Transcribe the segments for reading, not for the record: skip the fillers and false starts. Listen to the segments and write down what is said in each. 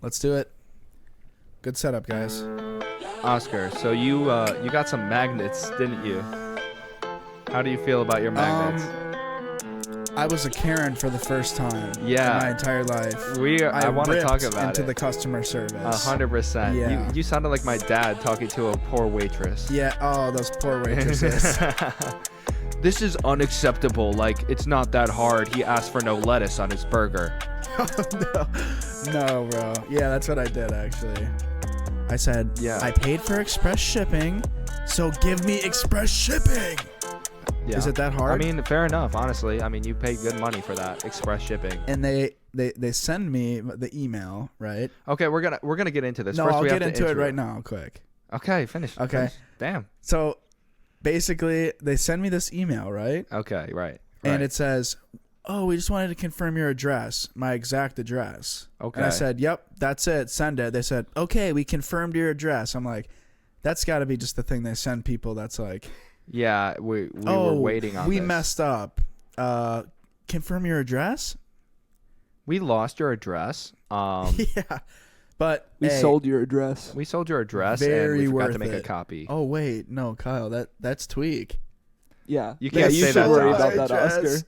Let's do it. Good setup, guys. Oscar, so you got some magnets, didn't you? How do you feel about your magnets? I was a Karen for the first time in my entire life. I want to talk about into it. The customer service. 100%. Yeah. You sounded like my dad talking to a poor waitress. Yeah. Oh, those poor waitresses. This is unacceptable. Like, it's not that hard. He asked for no lettuce on his burger. No, bro. Yeah, that's what I did, actually. I said, I paid for express shipping, so give me express shipping. Yeah. Is it that hard? I mean, fair enough, honestly. I mean, you pay good money for that express shipping. And they send me the email, right? Okay, we're gonna get into this. No, First, I'll we get have into to it right now, quick. Okay, finish. Okay. Finish. Damn. So, basically, they send me this email, right? Okay, right. And it says, "Oh, we just wanted to confirm your address, my exact address." Okay. And I said, "Yep, that's it. Send it." They said, "Okay, we confirmed your address." I'm like, that's got to be just the thing they send people. That's like, yeah, we were waiting on. We messed up. Confirm your address. We lost your address. Yeah, but we sold your address. We sold your address, and we forgot to make a copy. Oh wait, no, Kyle, that's tweak. Yeah, you can't say that. Worry about that, Oscar.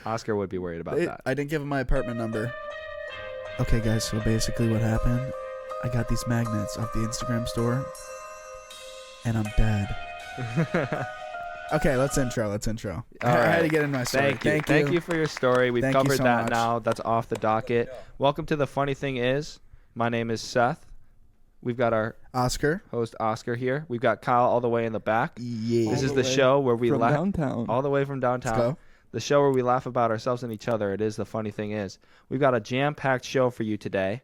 Oscar would be worried about that. I didn't give him my apartment number. Okay, guys. So basically, what happened? I got these magnets off the Instagram store, and I'm dead. Okay, let's intro. I had to get in my story. Thank you for your story. We've covered so that much. now. That's off the docket. Welcome to The Funny Thing Is. My name is Seth. We've got our host Oscar here. We've got Kyle all the way in the back. Yeah. This is the show where we laugh downtown. All the way from downtown. Let's go. The show where we laugh about ourselves and each other. It is The Funny Thing Is. We've got a jam-packed show for you today.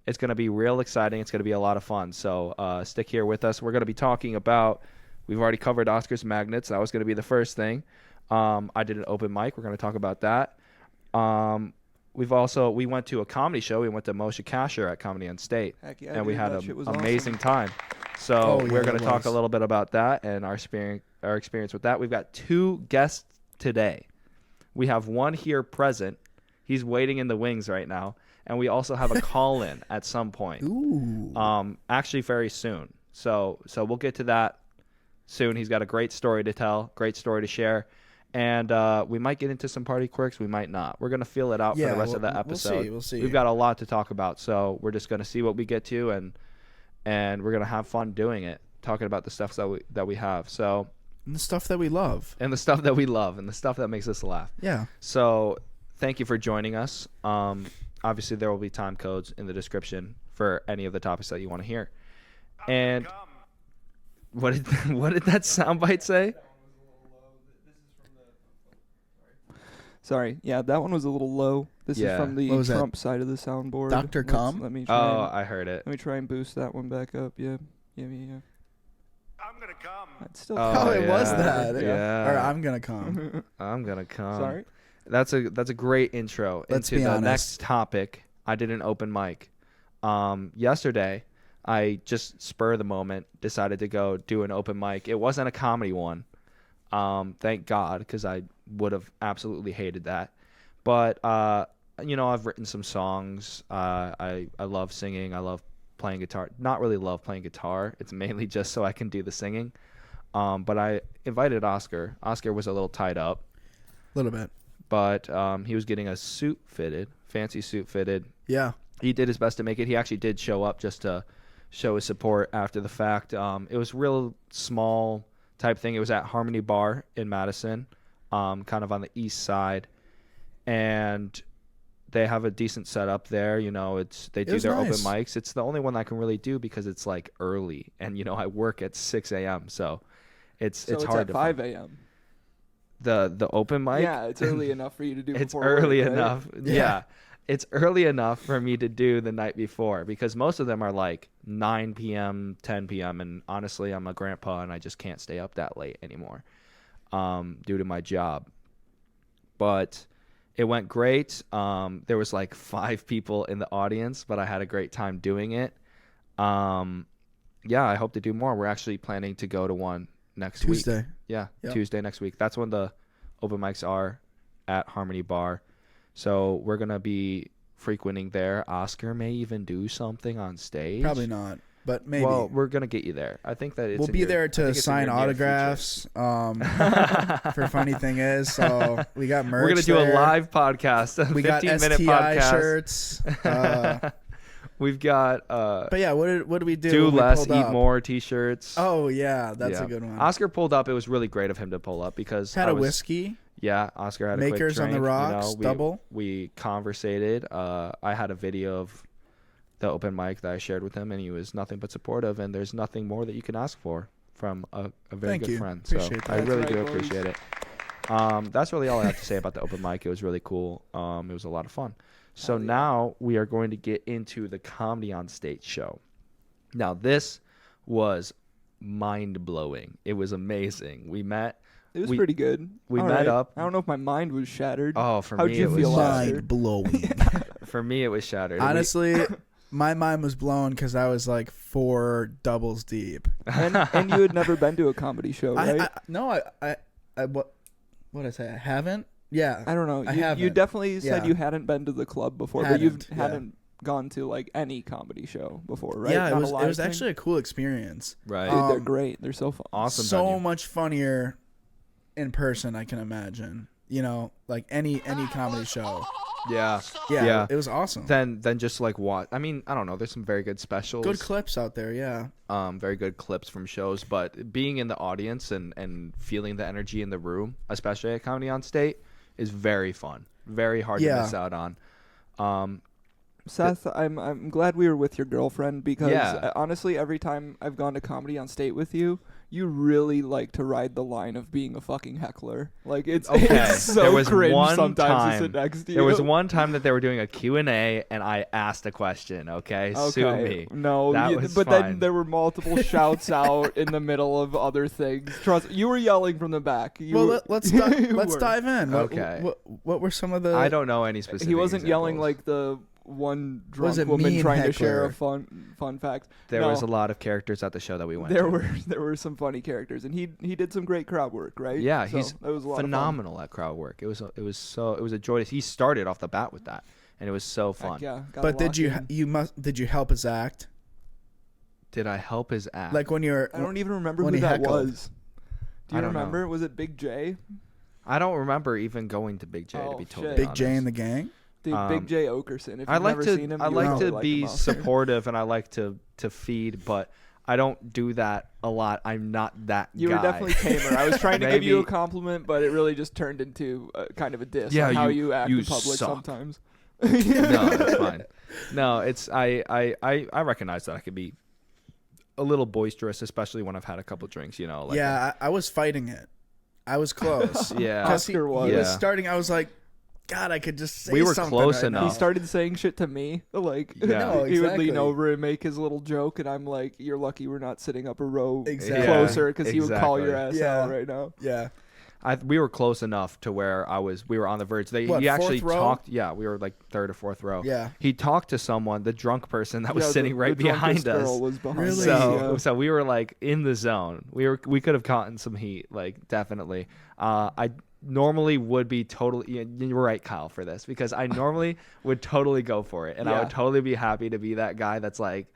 It's going to be real exciting. It's going to be a lot of fun. So stick here with us. We're going to be talking about, we've already covered Oscar's magnets. That was going to be the first thing. I did an open mic. We're going to talk about that. We went to a comedy show. We went to Moshe Kasher at Comedy on State. Heck yeah, and we had an amazing awesome. time. So we're going to talk a little bit about that and our experience with that. We've got two guests today. We have one here present. He's waiting in the wings right now. And we also have a call-in at some point. Ooh. Actually, very soon. So we'll get to that soon. He's got a great story to tell, great story to share. And we might get into some party quirks. We might not. We're going to feel it out for the rest of the episode. We'll see. We've got a lot to talk about. So we're just going to see what we get to. And we're going to have fun doing it, talking about the stuff that we have. So... And the stuff that we love. And the stuff that we love. And the stuff that makes us laugh. Yeah. So thank you for joining us. Obviously, there will be time codes in the description for any of the topics that you want to hear. And what did that soundbite say? Sorry. Yeah, that one was a little low. This is from the Trump side of the soundboard. Dr. Cum? Let me try I heard it. Let me try and boost that one back up. Yeah. I'm gonna come. That's still it was that. Yeah. Or I'm gonna come. I'm gonna come. Sorry. That's a great intro Let's into be the honest. next topic. I did an open mic. Yesterday, I just spur of the moment decided to go do an open mic. It wasn't a comedy one. Thank God, because I would have absolutely hated that. But I've written some songs. I love singing. I love playing guitar. Not really love playing guitar. It's mainly just so I can do the singing. But I invited Oscar. Oscar was a little tied up. A little bit. But he was getting a fancy suit fitted. Yeah. He did his best to make it. He actually did show up just to show his support after the fact. It was real small type thing. It was at Harmony Bar in Madison, kind of on the east side. And they have a decent setup there. They do their open mics. It's the only one I can really do because it's like early. And, I work at 6 a.m. So it's hard to 5 a.m. The open mic? Yeah, it's early enough for you to do It's before early work, right? enough. Yeah. It's early enough for me to do the night before because most of them are like 9 p.m., 10 p.m. And honestly, I'm a grandpa and I just can't stay up that late anymore due to my job. But it went great. There was like 5 people in the audience, but I had a great time doing it. I hope to do more. We're actually planning to go to one next week. Tuesday. Yeah, yep. Tuesday next week. That's when the open mics are at Harmony Bar. So we're going to be frequenting there. Oscar may even do something on stage. Probably not, but maybe. Well, we're gonna get you there. I think that we'll be there to sign autographs. For funny thing is, so we got merch. We're gonna do a live podcast. We got 15-minute STI podcast. shirts. We've got. But yeah, what did we do? Do less, eat more T-shirts. Oh yeah, that's a good one. Oscar pulled up. It was really great of him to pull up because had a whiskey. Yeah, Oscar had a Makers quick drink. on the rocks, double. We conversated. I had a video of the open mic that I shared with him, and he was nothing but supportive. And there's nothing more that you can ask for from a very good friend. Appreciate so that. I really do appreciate it. That's really all I have to say about the open mic. It was really cool. It was a lot of fun. So now we are going to get into the Comedy on Stage show. Now this was mind-blowing. It was amazing. We met. It was pretty good. We met up. I don't know if my mind was shattered. Oh, for How'd me you it was feel mind-blowing. For me it was shattered. Honestly, my mind was blown because I was like 4 doubles deep. And you had never been to a comedy show, right? What did I say? I haven't. Yeah. I don't know. You definitely said you hadn't been to the club before, but you hadn't gone to like any comedy show before, right? Yeah, it was actually a cool experience. Right. Dude, they're great. They're so fun. Awesome. So much funnier in person, I can imagine. You know, like any comedy show. Yeah. It was awesome. Then just like what? I mean, I don't know. There's some very good specials. Good clips out there, yeah. Very good clips from shows, but being in the audience and feeling the energy in the room, especially at Comedy on State, is very fun. Very hard to miss out on. Seth, I'm glad we were with your girlfriend because honestly, every time I've gone to Comedy on State with you, you really like to ride the line of being a fucking heckler. Like it's so cringe sometimes to sit next to you. There was one time that they were doing a Q&A and I asked a question. Okay, sue me. No, but then there were multiple shouts out in the middle of other things. Trust, you were yelling from the back. Let's dive in. Okay. What were some of the? I don't know any specific. He wasn't examples. yelling like the one drunk woman trying to share a fun fact. There was a lot of characters at the show that we went to. There were some funny characters, and he did some great crowd work, right? Yeah, he's phenomenal at crowd work. It was a joy. He started off the bat with that, and it was so fun. Heck yeah, but did you help his act? Did I help his act? Like when you're? I don't even remember who that was. Do you remember? Was it Big J? I don't remember even going to Big J to be totally Big honest. J and the gang. Dude, Big J Okerson. If you've never seen him, I like to be supportive and I like to feed, but I don't do that a lot. I'm not that guy. You were definitely tamer. I was trying to give you a compliment, but it really just turned into kind of a diss on how you act in public sometimes. No, it's fine. No, it's I recognize that I could be a little boisterous, especially when I've had a couple drinks. You know. Like I was fighting it. I was close. Yeah, Oscar was. He was starting. I was like, God, I could just say something. We were close enough. He started saying shit to me. Like, he would lean over and make his little joke, and I'm like, you're lucky we're not sitting up a row closer, because he would call your ass out right now. Yeah. We were close enough to where we were on the verge. He actually talked. Yeah, we were like 3rd or 4th row. Yeah. He talked to someone, the drunk person that was sitting right behind us. Girl was behind really? So we were like in the zone. We could have gotten some heat, like definitely. I normally would be totally. You're right, Kyle, for this, because I normally would totally go for it, and I would totally be happy to be that guy that's like,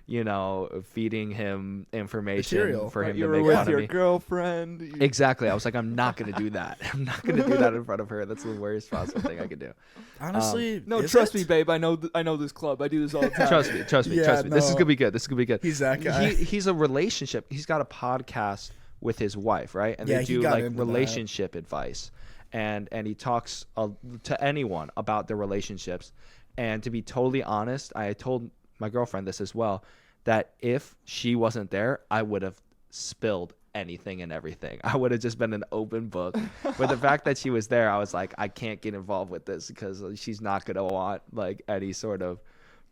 feeding him information for him to make fun of me. You were with your girlfriend. Exactly. I was like, I'm not going to do that. I'm not going to do that in front of her. That's the worst possible thing I could do. Honestly, no, trust me, babe. I know this club. I do this all the time. Trust me. No. This is going to be good. He's that guy. He's a relationship. He's got a podcast with his wife, right? And they do like relationship advice. And he talks to anyone about their relationships. And to be totally honest, I told my girlfriend this as well, that if she wasn't there, I would have spilled anything and everything. I would have just been an open book. But the fact that she was there, I was like, I can't get involved with this because she's not going to want like any sort of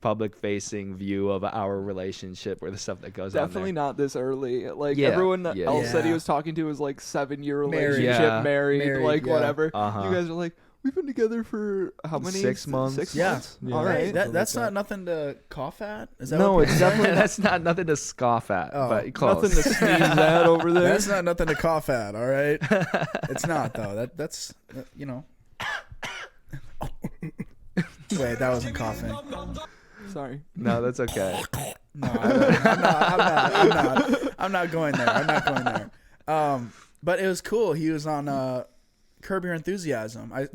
public facing view of our relationship or the stuff that goes on there. Definitely not this early. Like everyone else that he was talking to was like 7-year relationship, married, like whatever. You guys are like, we've been together for how many? 6 months. 6 months. Yeah. All right. That's not nothing to cough at. Is that no, it's definitely that's not nothing to scoff at. But close. Nothing to sneeze at over there. That's not nothing to cough at. All right. It's not though. That's Wait, that wasn't coughing. Sorry. No, that's okay. No, I'm not going there. But it was cool. He was on Curb Your Enthusiasm. One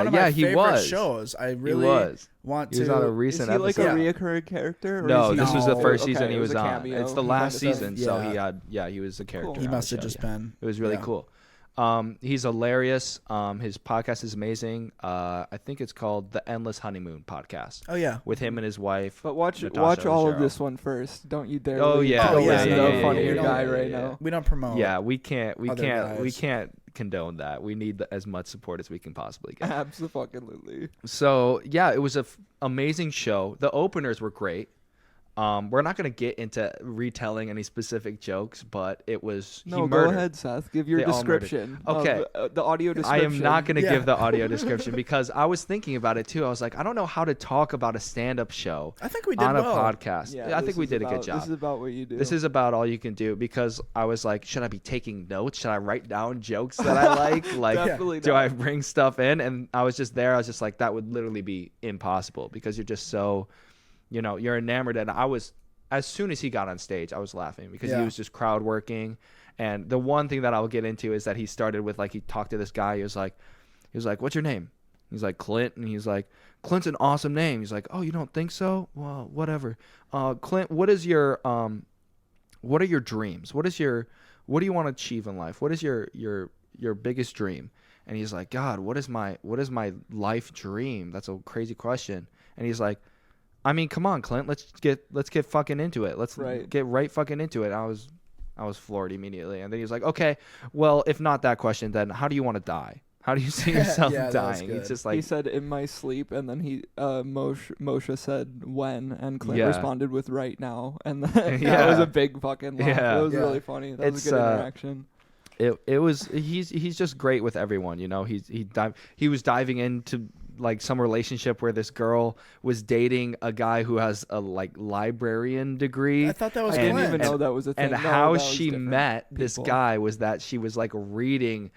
of my favorite shows. I really want to. He was on a recent episode. Is he episode. like a reoccurring character? No, this was the first season okay, he was on. cameo. It's the last season, so Yeah. he was a character. Cool. He on must the have show, just been. It was really cool. He's hilarious. His podcast is amazing. I think it's called The Endless Honeymoon Podcast. Oh yeah. With him and his wife. But watch Natasha all of Leggero. this one first. Don't you dare. Oh, leave. yeah. Oh, He's yeah, the yeah, yeah, funnier yeah, guy yeah, right yeah. now. We don't promote. Yeah, we can't guys. condone that. We need as much support as we can possibly get. Absolutely. So yeah, it was a amazing show. The openers were great. We're not gonna get into retelling any specific jokes, but it was. No, go ahead, Seth. Give your description. Okay, the audio description. I am not gonna Yeah. give the audio description because I was thinking about it too. I was like, I don't know how to talk about a stand-up show I think we did on well. a podcast. Yeah, I think we did a good This job. is about what you do. This is about all you can do because I was like, should I be taking notes? Should I write down jokes that I like? Like, Definitely do not. I bring stuff in? And I was just there. I was just like, that would literally be impossible because you're just so, you're enamored. And I was, as soon as he got on stage, I was laughing because he was just crowd working. And the one thing that I'll get into is that he started with, like, he talked to this guy. He was like, what's your name? He's like, Clint. And he's like, Clint's an awesome name. He's like, oh, you don't think so? Well, whatever. Clint, what are your dreams? What do you want to achieve in life? What is your biggest dream? And he's like, God, what is my life dream? That's a crazy question. And he's like, I mean, come on, Clint, let's get fucking into it. Let's get right fucking into it. I was floored immediately. And then he was like, okay, well, if not that question, then how do you want to die? How do you see yourself dying? He's just like, he said in my sleep, and then Moshe said when, and Clint responded with right now, and then that was a big fucking laugh. It was really funny. That was a good interaction. It was he's just great with everyone, he was diving into like some relationship where this girl was dating a guy who has a librarian degree. I thought that was I didn't even know that was a thing. And how she met this guy was that she was like reading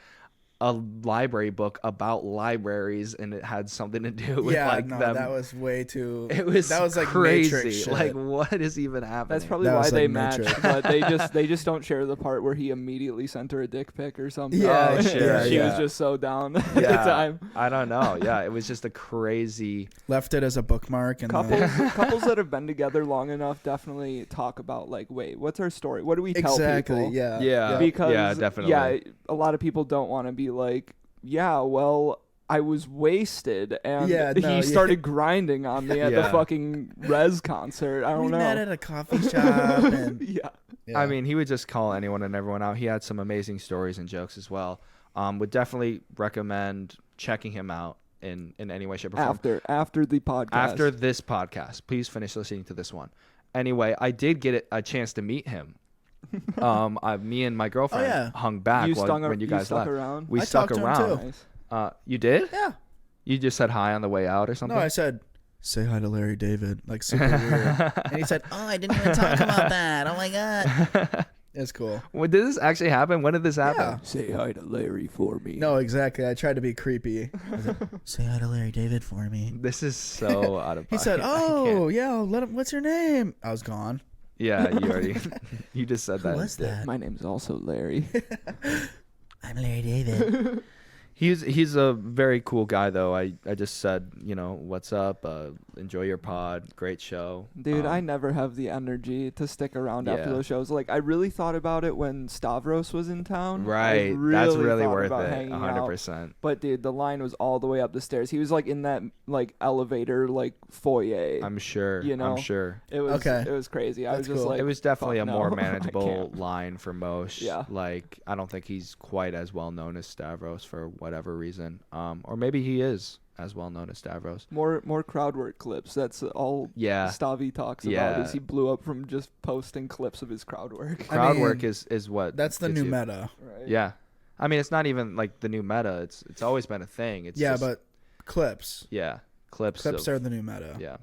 a library book about libraries, and it had something to do with them. That was way too. That was like crazy. Matrix shit. Like, what is even happening? That's probably why they matched, but they just don't share the part where he immediately sent her a dick pic or something. Yeah, she was just so down at the time. I don't know. Yeah, it was just a crazy. Left it as a bookmark. And couples that have been together long enough definitely talk about like, wait, what's our story? What do we tell people? Yeah. Because definitely. A lot of people don't want to be like, well, I was wasted and he started grinding on me at the fucking Rez concert. I don't know. We met at a coffee shop. And I mean, he would just call anyone and everyone out. He had some amazing stories and jokes as well. Would definitely recommend checking him out in any way, shape, or form. After the podcast. After this podcast. Please finish listening to this one. Anyway, I did get a chance to meet him. Me and my girlfriend hung back when you guys left. Around? We I stuck talked to him around. too. You did? Yeah. You just said hi on the way out or something? No, I said, say hi to Larry David. Like, super weird. And he said, I didn't even talk about that. Oh, my God. It's cool. Did this actually happen? When did this happen? Yeah. Say hi to Larry for me. No, exactly. I tried to be creepy. I said, say hi to Larry David for me. This is so out of pocket. He said, let him, what's your name? I was gone. Yeah, you just said that. Who was that? My name's also Larry. I'm Larry David. He's a very cool guy, though. I just said, what's up? Enjoy your pod. Great show. Dude, I never have the energy to stick around after those shows. Like, I really thought about it when Stavros was in town. Right. That's really worth it. 100%. But, dude, the line was all the way up the stairs. He was, like, in that, like, elevator, like, foyer. I'm sure. I'm sure. It was crazy. I was just like, it was definitely a more no, manageable line for Moshe. Yeah. Like, I don't think he's quite as well known as Stavros for whatever reason. Or maybe he is as well known as Stavros. More crowd work clips. That's all Stavi talks about is he blew up from just posting clips of his crowd work. Crowd work is what that's the new meta. Right. Yeah. I mean, it's not even like the new meta. It's always been a thing. It's but clips. Yeah. Clips are the new meta. Yeah.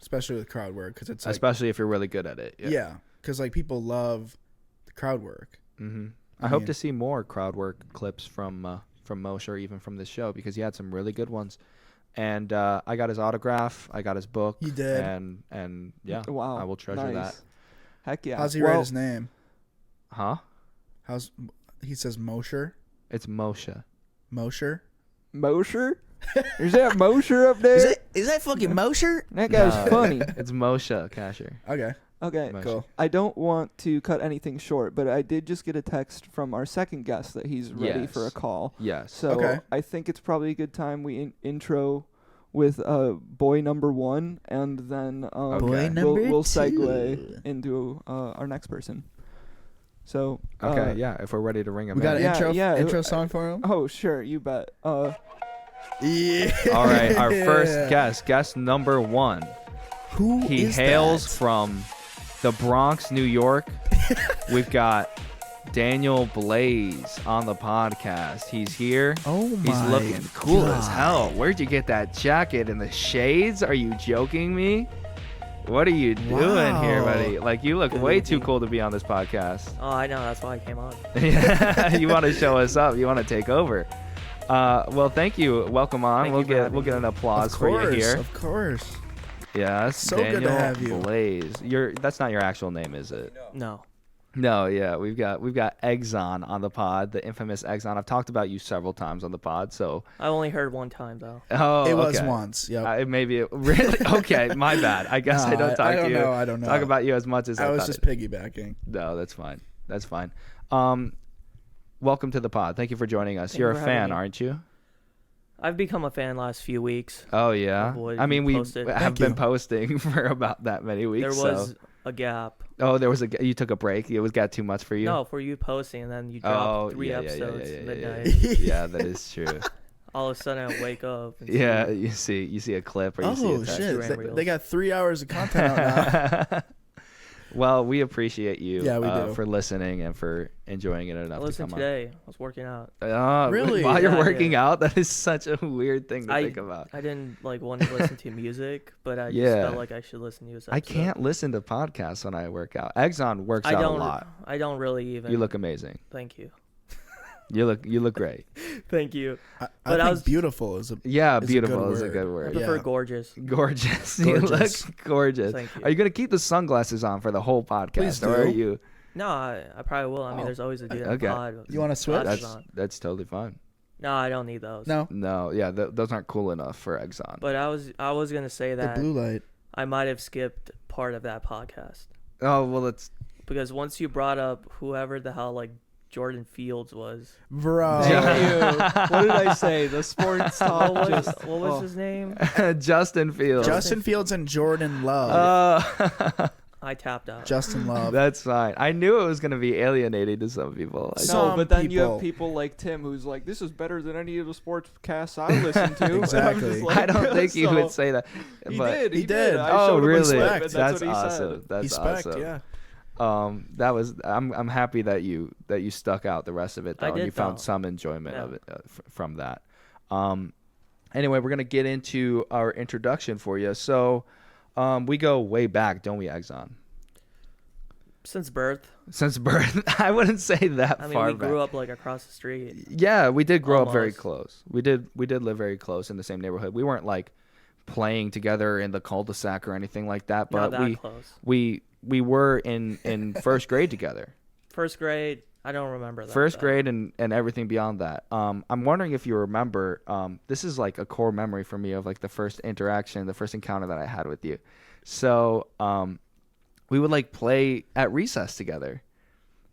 Especially with crowd work because it's like, especially if you're really good at it. Yeah. Because like people love the crowd work. Mm-hmm. I hope to see more crowd work clips from Moshe or even from this show because he had some really good ones. And I got his autograph. I got his book. You did? And yeah, wow, I will treasure nice. that. Heck yeah. How's he write his name? Huh? He says Mosher? It's Moshe. Mosher? Mosher? Is that Mosher up there? Is that fucking Mosher? That guy's funny. It's Moshe Kasher. Okay. Okay, Moshe. Cool. I don't want to cut anything short, but I did just get a text from our second guest that he's ready for a call. Yes. So Okay. I think it's probably a good time we intro with boy number 1, and then Boy number we'll 2. segue into our next person. So Okay, yeah, if we're ready to ring him We got in. an Yeah, intro song for him? Oh, sure, you bet. Yeah. All right, our first guest number 1. Who He is hails that? from the Bronx, New York. We've got Daniel Blaze on the podcast. He's here. Oh my He's looking cool as God. hell. Where'd you get that jacket and the shades? Are you joking me? What are you doing here, buddy? Like, you look way too cool to be on this podcast. Oh, I know. That's why I came on. You want to show us up? You want to take over? Well, thank you. Welcome on. Thank you for having We'll get an applause Of for course, you here. of course. Yes, So Daniel good to have you. Blaze. That's not your actual name, is it? No. No, yeah, we've got Egzon on the pod, the infamous Egzon. I've talked about you several times on the pod, so. I only heard one time, though. Oh, It was okay. once. Yep. Really okay. My bad. I guess No, I don't talk to you. I don't know. Talk about you as much as I was thought just it- piggybacking. No, that's fine. That's fine. Welcome to the pod. Thank you for joining us. Thank You're you a for having fan, me. aren't you? I've become a fan last few weeks. Oh yeah. Avoid I mean, we posted. have Thank been you. posting for about that many weeks. There was so. a gap. Oh, you took a break. It got too much for you. No, for you posting, and then you Oh, dropped 3 yeah, episodes yeah, midnight. Yeah, that is true. All of a sudden, I wake up. And Yeah, see, you see a clip or you see Oh, a text. shit. Instagram They Reels. got 3 hours of content out now. Well, we appreciate you Yeah, we do. for listening and for enjoying it I enough to listened come today. I was working out. on. Really? While you're Yeah, working yeah. out, that is such a weird thing to think about. I didn't want to listen to music, but I just Yeah. felt like I should listen to this I episode. can't listen to podcasts when I work out. Egzon works out a lot. I don't really even. You look amazing. Thank you. You look great. Thank you. I But I think was- beautiful is a Yeah, It's a beautiful good is a word. good I word. prefer Yeah. gorgeous. Gorgeous. You Gorgeous. look gorgeous. Thank you. Are you gonna keep the sunglasses on for the whole podcast, Please or are do. you? No, I probably will. I mean, Oh, there's always a dude on okay. pod. with You wanna switch? glasses That's on. that's totally fine. No, I don't need those. No, No, yeah, those aren't cool enough for Egzon. But I was gonna say the that blue light. I might have skipped part of that podcast Oh well, it's because once you brought up whoever the hell Jordan Fields was, Bro. Thank you. What did I say? The sports talk. what was his name? Justin Fields. Justin Fields and Jordan Love. I tapped out. Justin Love. That's fine. I knew it was gonna be alienating to some people. So- No, Some but then you people. have people like Tim who's like, this is better than any of the sports casts I listen to. And I'm Exactly. just like, I don't think he so- would say that. He But did. He did. I Oh showed him a really? clip, and Respect. that's what he awesome. said. That's He spec, awesome. yeah. That was. I'm happy that you stuck out the rest of it though, I and you did, found though. some enjoyment Yeah. of it from that. Anyway, we're gonna get into our introduction for you. So, we go way back, don't we, Egzon? Since birth. Since birth, I wouldn't say that I mean, far we back. grew up across the street. Yeah, we did grow up very Almost. close. We did live very close in the same neighborhood. We weren't like playing together in the cul-de-sac or anything like that, Not but that close. we were in first grade together. First grade. I don't remember that. First though. grade and everything beyond that. I'm wondering if you remember. This is like a core memory for me of like the first interaction, the first encounter that I had with you. So we would like play at recess together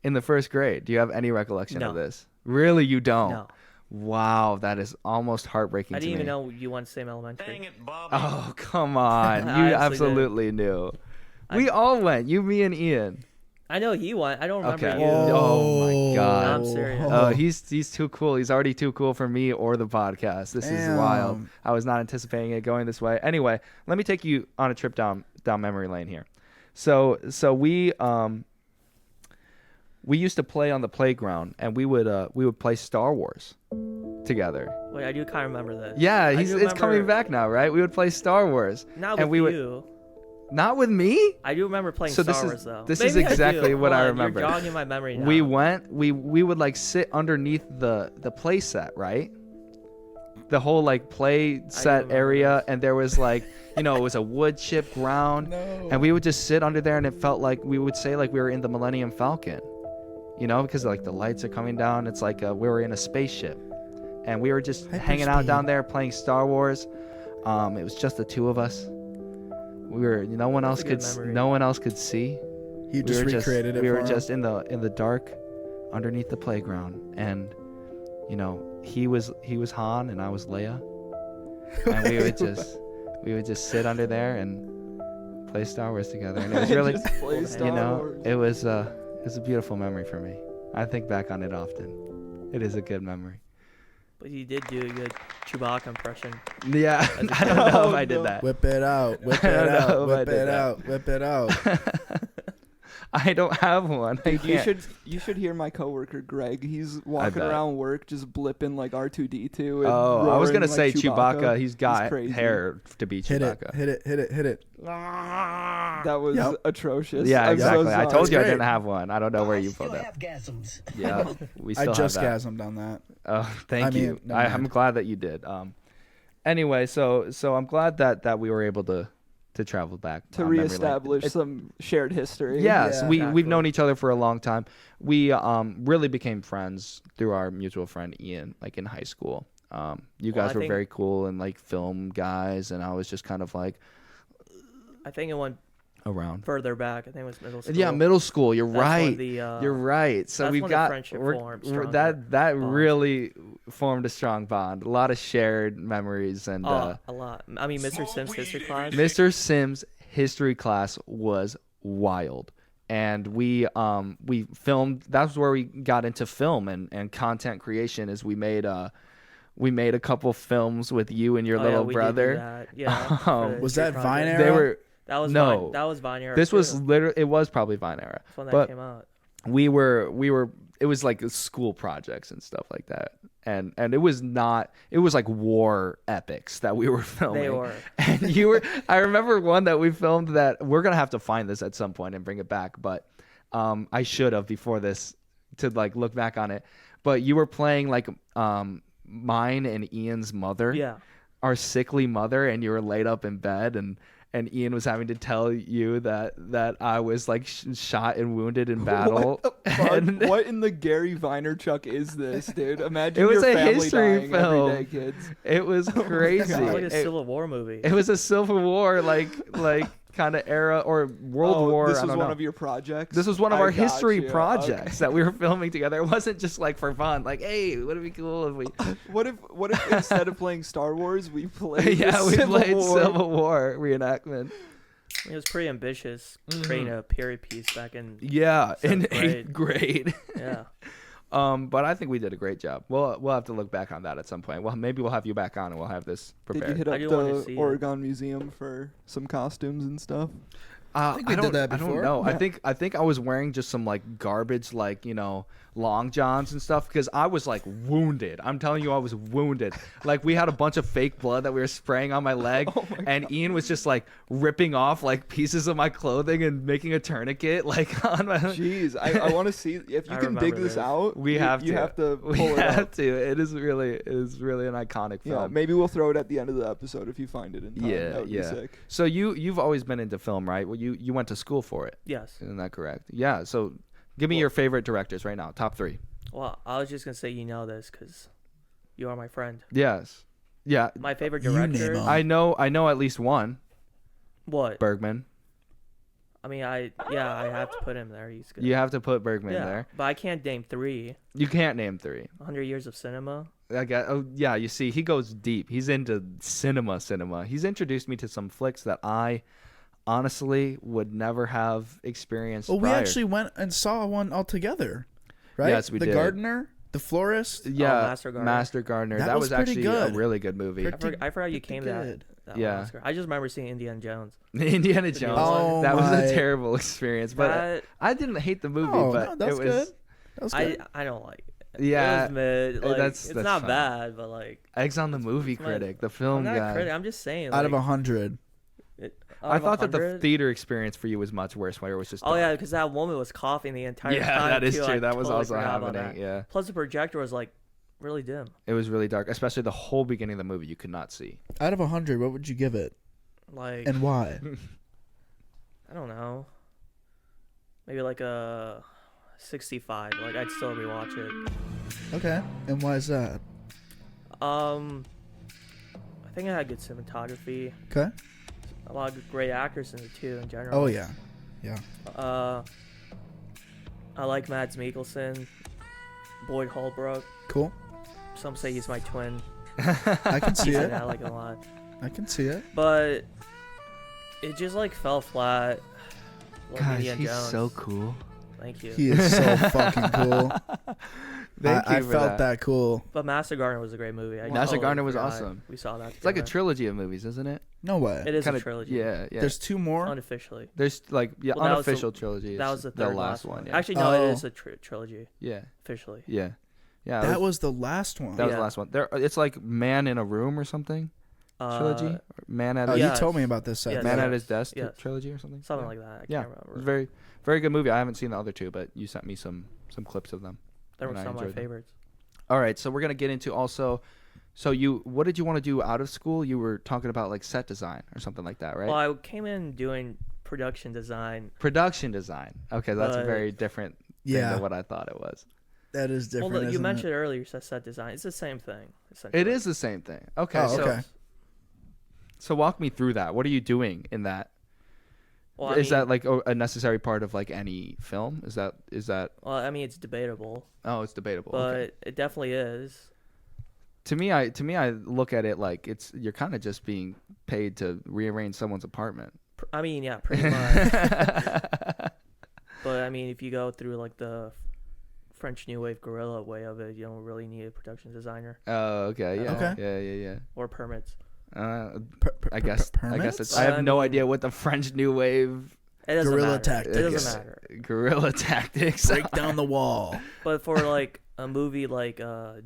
in the first grade. Do you have any recollection No. of this? Really, you don't? No. Wow, that is almost heartbreaking I to didn't me. even know you went to same elementary. Dang it, Bobby. Oh, come on. I You actually absolutely knew. We all went. You, me, and Ian. I know he went. I don't remember Okay. you. Oh, my God. I'm serious. Oh, he's too cool. He's already too cool for me or the podcast. This is wild. Damn. I was not anticipating it going this way. Anyway, let me take you on a trip down memory lane here. So we used to play on the playground, and we would play Star Wars together. Wait, I do kind of remember this. Yeah, I it's do remember- coming back now, right? We would play Star Wars. Not and with we you. Not with me. I do remember playing So Star this is- Wars though. this is Maybe I exactly do. what I Hold on, remember. You're jogging my memory now. We would like sit underneath the play set, right? the whole like play set area, and there was like, it was a wood chip ground, and we would just sit under there, and it felt like we would say like we were in the Millennium Falcon, because like the lights are coming down. It's like we were in a spaceship, and we were just hanging out down there playing Star Wars. It was just the two of us. We were no one else could see. You just recreated it. We were just in the dark, underneath the playground, and he was Han and I was Leia, and we would just sit under there and play Star Wars together, and it was really it was a beautiful memory for me. I think back on it often. It is a good memory. But you did do a good Chewbacca impression. Yeah, I don't know if I did that. Whip it out, whip it out, whip it out, whip it out. I don't have one. Dude, you should hear my coworker Greg. He's walking around work just blipping like R2D2. And I was gonna say like Chewbacca. He's got hair to be Chewbacca. Hit it. That was atrocious. Yeah, exactly. So I told you I didn't have one. I don't know where you pulled it. Yeah, we still I just have that. gasmed on that. Oh, thank you. I'm glad that you did. Anyway, so I'm glad that we were able to travel back to reestablish some shared history. Yes, we've known each other for a long time. We really became friends through our mutual friend Ian, like in high school. You guys were very cool and like film guys, and I was just kind of like. I think it went around further back. I think it was middle school. Yeah, middle school. You're right. You're right. So we've got that really formed a strong bond. A lot of shared memories and a lot. I mean, Mr. Sims history class. Mr. Sims history class was wild, and we filmed. That's where we got into film and content creation. Is we made a couple films with you and your little brother. Did that. Was that Vine era? That was Vine era. This was literally. It was probably Vine era. That's when that came out. We were. It was like school projects and stuff like that, and it was not. It was like war epics that we were filming. They were. And you were. I remember one that we filmed that we're gonna have to find this at some point and bring it back, but I should have before this to like look back on it. But you were playing like mine and Ian's mother. Yeah. Our sickly mother, and you were laid up in bed, and Ian was having to tell you that I was like shot and wounded in battle. What in the Gary Vaynerchuk is this, dude? Imagine it was your a family history dying film. every day, kids. It was crazy. It was like a Civil War movie. It was a Civil War like kind of era or World War. This was one of your projects? This was one of our history projects that we were filming together. It wasn't just like for fun. Like, hey, would it be cool if we? What if instead of playing Star Wars, we played? Civil War reenactment. It was pretty ambitious, creating a period piece back in in 8th grade. Yeah. But I think we did a great job. We'll have to look back on that at some point. Well, maybe we'll have you back on and we'll have this prepared. Did you hit up the Oregon Museum for some costumes and stuff? I think we did that before. I don't know. Yeah. I think I was wearing just some like garbage, like long johns and stuff because I was like wounded. I'm telling you, I was wounded. Like we had a bunch of fake blood that we were spraying on my leg, and Ian was just like ripping off like pieces of my clothing and making a tourniquet like on my. Jeez, I want to see if you can dig this out. You have to pull it up. It is really an iconic film. Yeah, maybe we'll throw it at the end of the episode if you find it in time. Yeah, that would be sick. So you've always been into film, right? Well, you went to school for it. Yes. Isn't that correct? Yeah. So give me your favorite directors right now. Top 3. Well, I was just gonna say this because you are my friend. Yes. Yeah. My favorite director. I know at least one. What? Bergman. I mean, I have to put him there. He's good. You have to put Bergman there. But I can't name 3. You can't name 3. 100 Years of Cinema. You see, he goes deep. He's into cinema. He's introduced me to some flicks that I honestly would never have experienced prior. We actually went and saw one all together, right? Yes, we did. The Gardener, The Florist. Yeah, Master Gardener. That was actually good. a really good movie. I forgot you came to that Oscar. I just remember seeing Indiana Jones. Indiana Jones. That was a terrible experience, but I didn't hate the movie. But that was good. That was good. I don't like it. Yeah, it was mid. Like, that's not fine. bad, but like Egzon the movie critic, the film I'm not guy. a critic. I'm just saying. Out of 100. I thought that the theater experience for you was much worse, where it was just. Oh yeah, because that woman was coughing the entire time. Yeah, that is too. true. That was totally also happening. that. Yeah. Plus the projector was like really dim. It was really dark, especially the whole beginning of the movie. You could not see. Out of 100, what would you give it, Like, and why? I don't know. Maybe like a 65. Like, I'd still rewatch it. Okay, and why is that? I think it had good cinematography. Okay. A lot of great actors in it too, in general. Oh yeah. I like Mads Mikkelsen, Boyd Holbrook. Cool. Some say he's my twin. I can see it. I like him a lot. I can see it. But it just like fell flat. Like Gosh, Indiana he's Jones. so cool. Thank you. He is so fucking cool. I for felt that cool. But Master Gardener was a great movie. Master Gardener was awesome. We saw that. It's like a together. trilogy of movies, isn't it? No way. It is Kinda, a trilogy. Yeah. There's 2 more. Unofficially. There's like Well, that was unofficial the- trilogy. That was the third last one. Yeah. Actually, no, Oh. it is a trilogy. Yeah. Officially. Yeah. Yeah. That was the last one. That was Yeah. the last one. There, it's like Man in a Room or something. Trilogy. Man at Oh, his, you Yes. told me about this. Seth. Yes. Man at his desk Yes. trilogy or something. Something Yeah. like that. I Yeah. can't It was remember. very, very good movie. I haven't seen the other 2, but you sent me some clips of them. They were and I some of my enjoyed them. favorites. All right, so we're gonna get into also. So what did you want to do out of school? You were talking about like set design or something like that, right? Well, I came in doing production design. Production design. Okay, that's a But- very different thing Yeah. than what I thought it was. That is different. Well, you isn't mentioned it? earlier set design. It's the same thing. Essentially. It is the same thing. Okay, Oh, so okay. so walk me through that. What are you doing in that? Well, I Is mean, that like a necessary part of like any film? Is that? Well, I mean, it's debatable, Oh, it's debatable. but Okay. it definitely is. To me, I look at it like you're kind of just being paid to rearrange someone's apartment. I mean, yeah, pretty much. But I mean, if you go through like the French New Wave guerrilla way of it, you don't really need a production designer Oh, okay. Yeah. Okay. Yeah. or permits. I guess permits? it's. I have I no mean- idea what the French New Wave It doesn't Guerrilla matter. tactics. It doesn't matter. guerrilla tactics. Break down the wall. But for like a movie like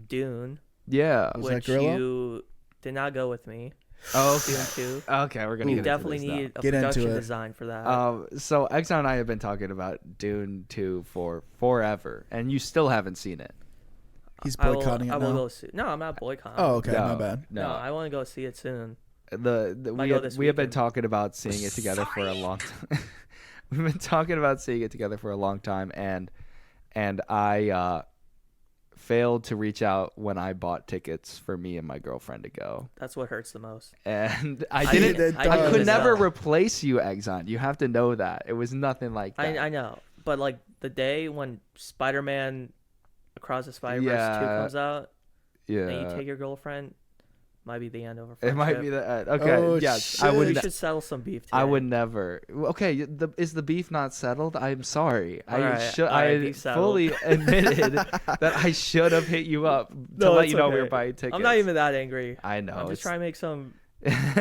Dune, Yeah. Was that which guerrilla? you did not go with me, Oh, Dune okay. 2, Okay, we're gonna you get definitely into this need a Get into production it. design for that. now. So Exxon and I have been talking about Dune 2 for forever, and you still haven't seen it. He's I will boycotting I it will now. go see. No, I'm not boycotting. Oh, okay. No, My bad. No, I want to go see it soon. We Might go have, this we have been weekend. talking about seeing it together for a long time. We've been talking about seeing it together for a long time, and I failed to reach out when I bought tickets for me and my girlfriend to go, That's what hurts the most. and I I didn't. did- I does. could never know. replace you, Exxon. You have to know that it was nothing like that. I know, but like the day when Spider-Man Across the Spider-Verse 2 Yeah. comes out, Yeah, and you take your girlfriend, might be the end of a it friendship. might be the okay. Oh, Yes, I shit. would. We should settle some beef today. I would never. Okay, is the beef not settled? I'm sorry. All right, All right, beef settled. fully admitted that I should have hit you up to No, let it's you know we okay. were buying tickets. I'm not even that angry. I know. I'm just trying to make some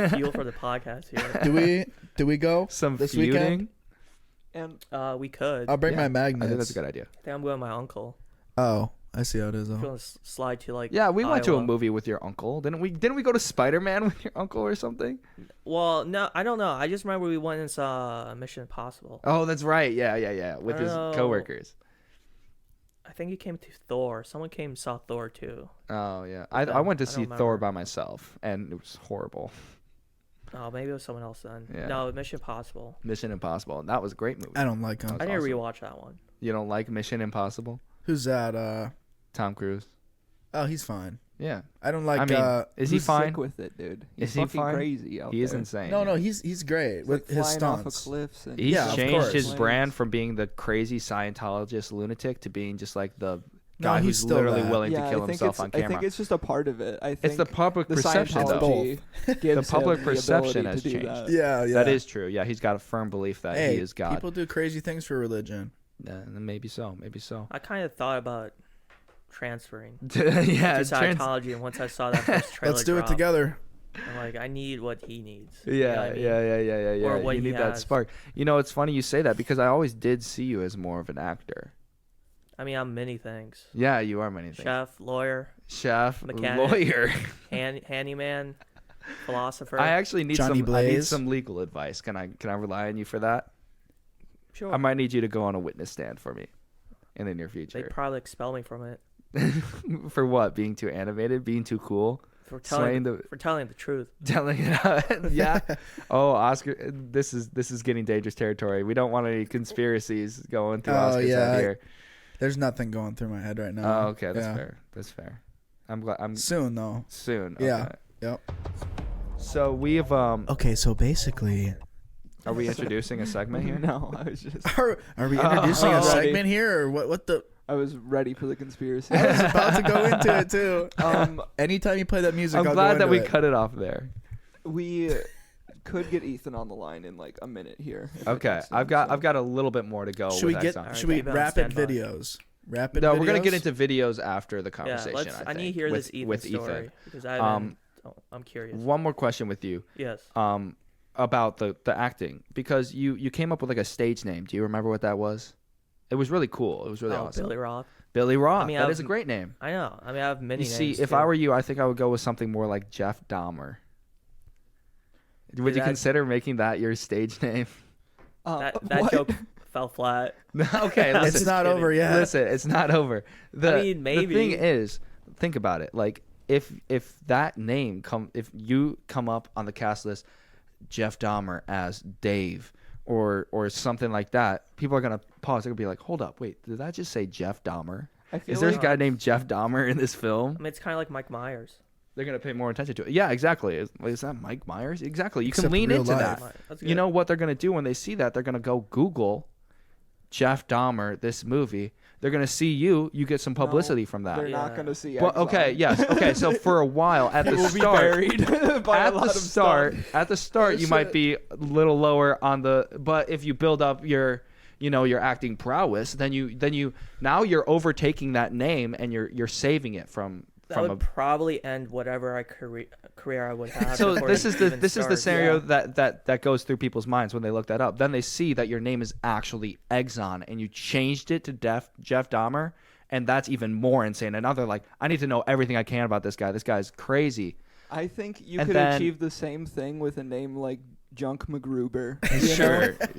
fuel for the podcast here. Do we go some this feuding. weekend? And We could. I'll bring Yeah, my I magnets. think that's a good idea. I think I'm going with my uncle. Oh, I see how it is. I'm Though. going to slide to like. Yeah, we went to a Iowa. movie with your uncle, didn't we? Didn't we go to Spider-Man with your uncle or something? Well, no, I don't know. I just remember we went and saw Mission Impossible. Oh, that's right. Yeah, with I his don't know. coworkers. I think he came to Thor. Someone came and saw Thor too. Oh yeah, I I went to don't see remember. Thor by myself, and it was horrible. Oh, maybe it was someone else then. Yeah. No, Mission Impossible. Mission Impossible, and that was a great movie. I don't like him. That's I need to awesome. rewatch that one. You don't like Mission Impossible? Who's that? Tom Cruise. Oh, he's fine. Yeah. I don't like. I mean, is he he's fine? sick with it, dude. He's Is he fucking fine? crazy out He is there. insane. no, yeah. he's great He's with like his flying off of stunts. cliffs and He's Yeah, of changed course. his brand from being the crazy Scientologist lunatic to being just like the No, guy he's who's still literally that. willing yeah, to kill I think himself it's, on I camera. think it's just a part of it. I think It's the public the perception, though. Scientology gives public him the perception ability has to do changed. that. Yeah. That is true. Yeah, he's got a firm belief that Hey, he is God. people do crazy things for religion. Maybe so. Maybe so. I kind of thought about transferring Yeah, to Scientology, and once I saw that first trailer Let's do it drop, together. I'm like, I need what he needs. You know what I Yeah, mean? yeah. Or what You he need that has. spark. You know, it's funny you say that because I always did see you as more of an actor. I mean, I'm many things. Yeah, you are many things. Chef, lawyer, Chef, Mechanic. lawyer. handyman, philosopher. I actually need Johnny I need Blaze. some legal advice. Can I rely on you for that? sure. I might need you to go on a witness stand for me in the near They'd future. probably expel me from it. For what? Being too animated? Being too cool? For telling the truth. Telling it. Yeah. Oh, Oscar. This is getting dangerous territory. We don't want any conspiracies going through Oscar's head here. There's nothing going through my head right now. Oh, okay. That's fair. That's fair. I'm glad. Soon though. Soon. Yeah. Okay. Yep. So we've Okay, so basically, are we introducing a segment here? No, I was just. Are we introducing a segment here, or what? What the? I was ready for the conspiracy. I was about to go into it too. Anytime you play that music, I'm glad that we cut it off there. We could get Ethan on the line in like a minute here. Okay, I've got a little bit more to go. Should we get? Right, should we rapid videos? Rapid. No, videos? we're gonna get into videos after the conversation. Yeah, I need to hear this Ethan story because I'm curious. One more question with you. Yes. About the acting, because you came up with like a stage name. Do you remember what that was? It was really cool. It was really awesome. Billy Roth. Billy Roth. I mean, that is a great name. I know. I mean, I have many names. See, if I were you, I think I would go with something more like Jeff Dahmer. Would you consider making that your stage name? That joke fell flat. Okay, listen, it's not over yet. Listen, it's not over. I mean, maybe. The thing is, think about it. Like, if that name if you come up on the cast list, Jeff Dahmer as Dave, or something like that, people are gonna pause. They're gonna be like, "Hold up, wait, did that just say Jeff Dahmer? Is there a guy named Jeff Dahmer in this film?" I mean, it's kind of like Mike Myers. They're gonna pay more attention to it. Yeah, exactly. Is that Mike Myers? Exactly. You Except can lean into life. that. You know what they're gonna do when they see that? They're gonna go Google Jeff Dahmer, this movie. They're gonna see you. You get some publicity from that. They're not gonna see. Well, okay, yes, okay. So for a while at the start, at the start, you might be a little lower on the. But if you build up your acting prowess, then now you're overtaking that name and you're saving it from. That would probably end whatever career I would have. So this is the scenario that goes through people's minds when they look that up. Then they see that your name is actually Egzon and you changed it to Jeff Dahmer, and that's even more insane. And now they're like, I need to know everything I can about this guy. This guy's crazy. I think you could achieve the same thing with a name like Junk McGruber.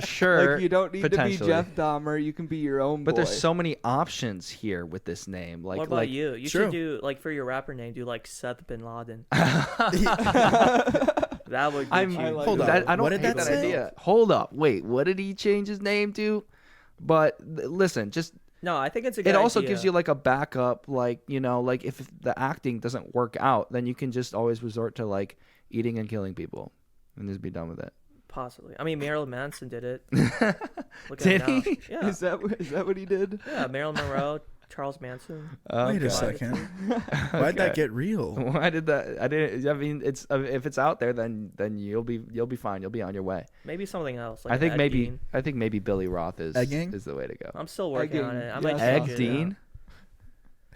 Sure. Like, you don't need to be Jeff Dahmer. You can be your own boy. But there's so many options here with this name. Like, what about you? You should do, like, for your rapper name, do like Seth Bin Laden. That would get you. Hold on. I don't what did hate that that idea. Hold up. Wait, what did he change his name to? But listen, just. No, I think it's a good idea. It also gives you like a backup, like, like if the acting doesn't work out, then you can just always resort to like eating and killing people and just be done with it. Possibly. I mean, Marilyn Manson did it. Did he? Yeah. Is that what he did? Yeah, Marilyn Monroe, Charles Manson. Wait a second. Why'd that get real? Why did that? I mean, it's if it's out there, then you'll be fine. You'll be on your way. Maybe something else. Like I think maybe Billy Roth is Egging? is the way to go. I'm still working on it. I might Egg change it. Dean.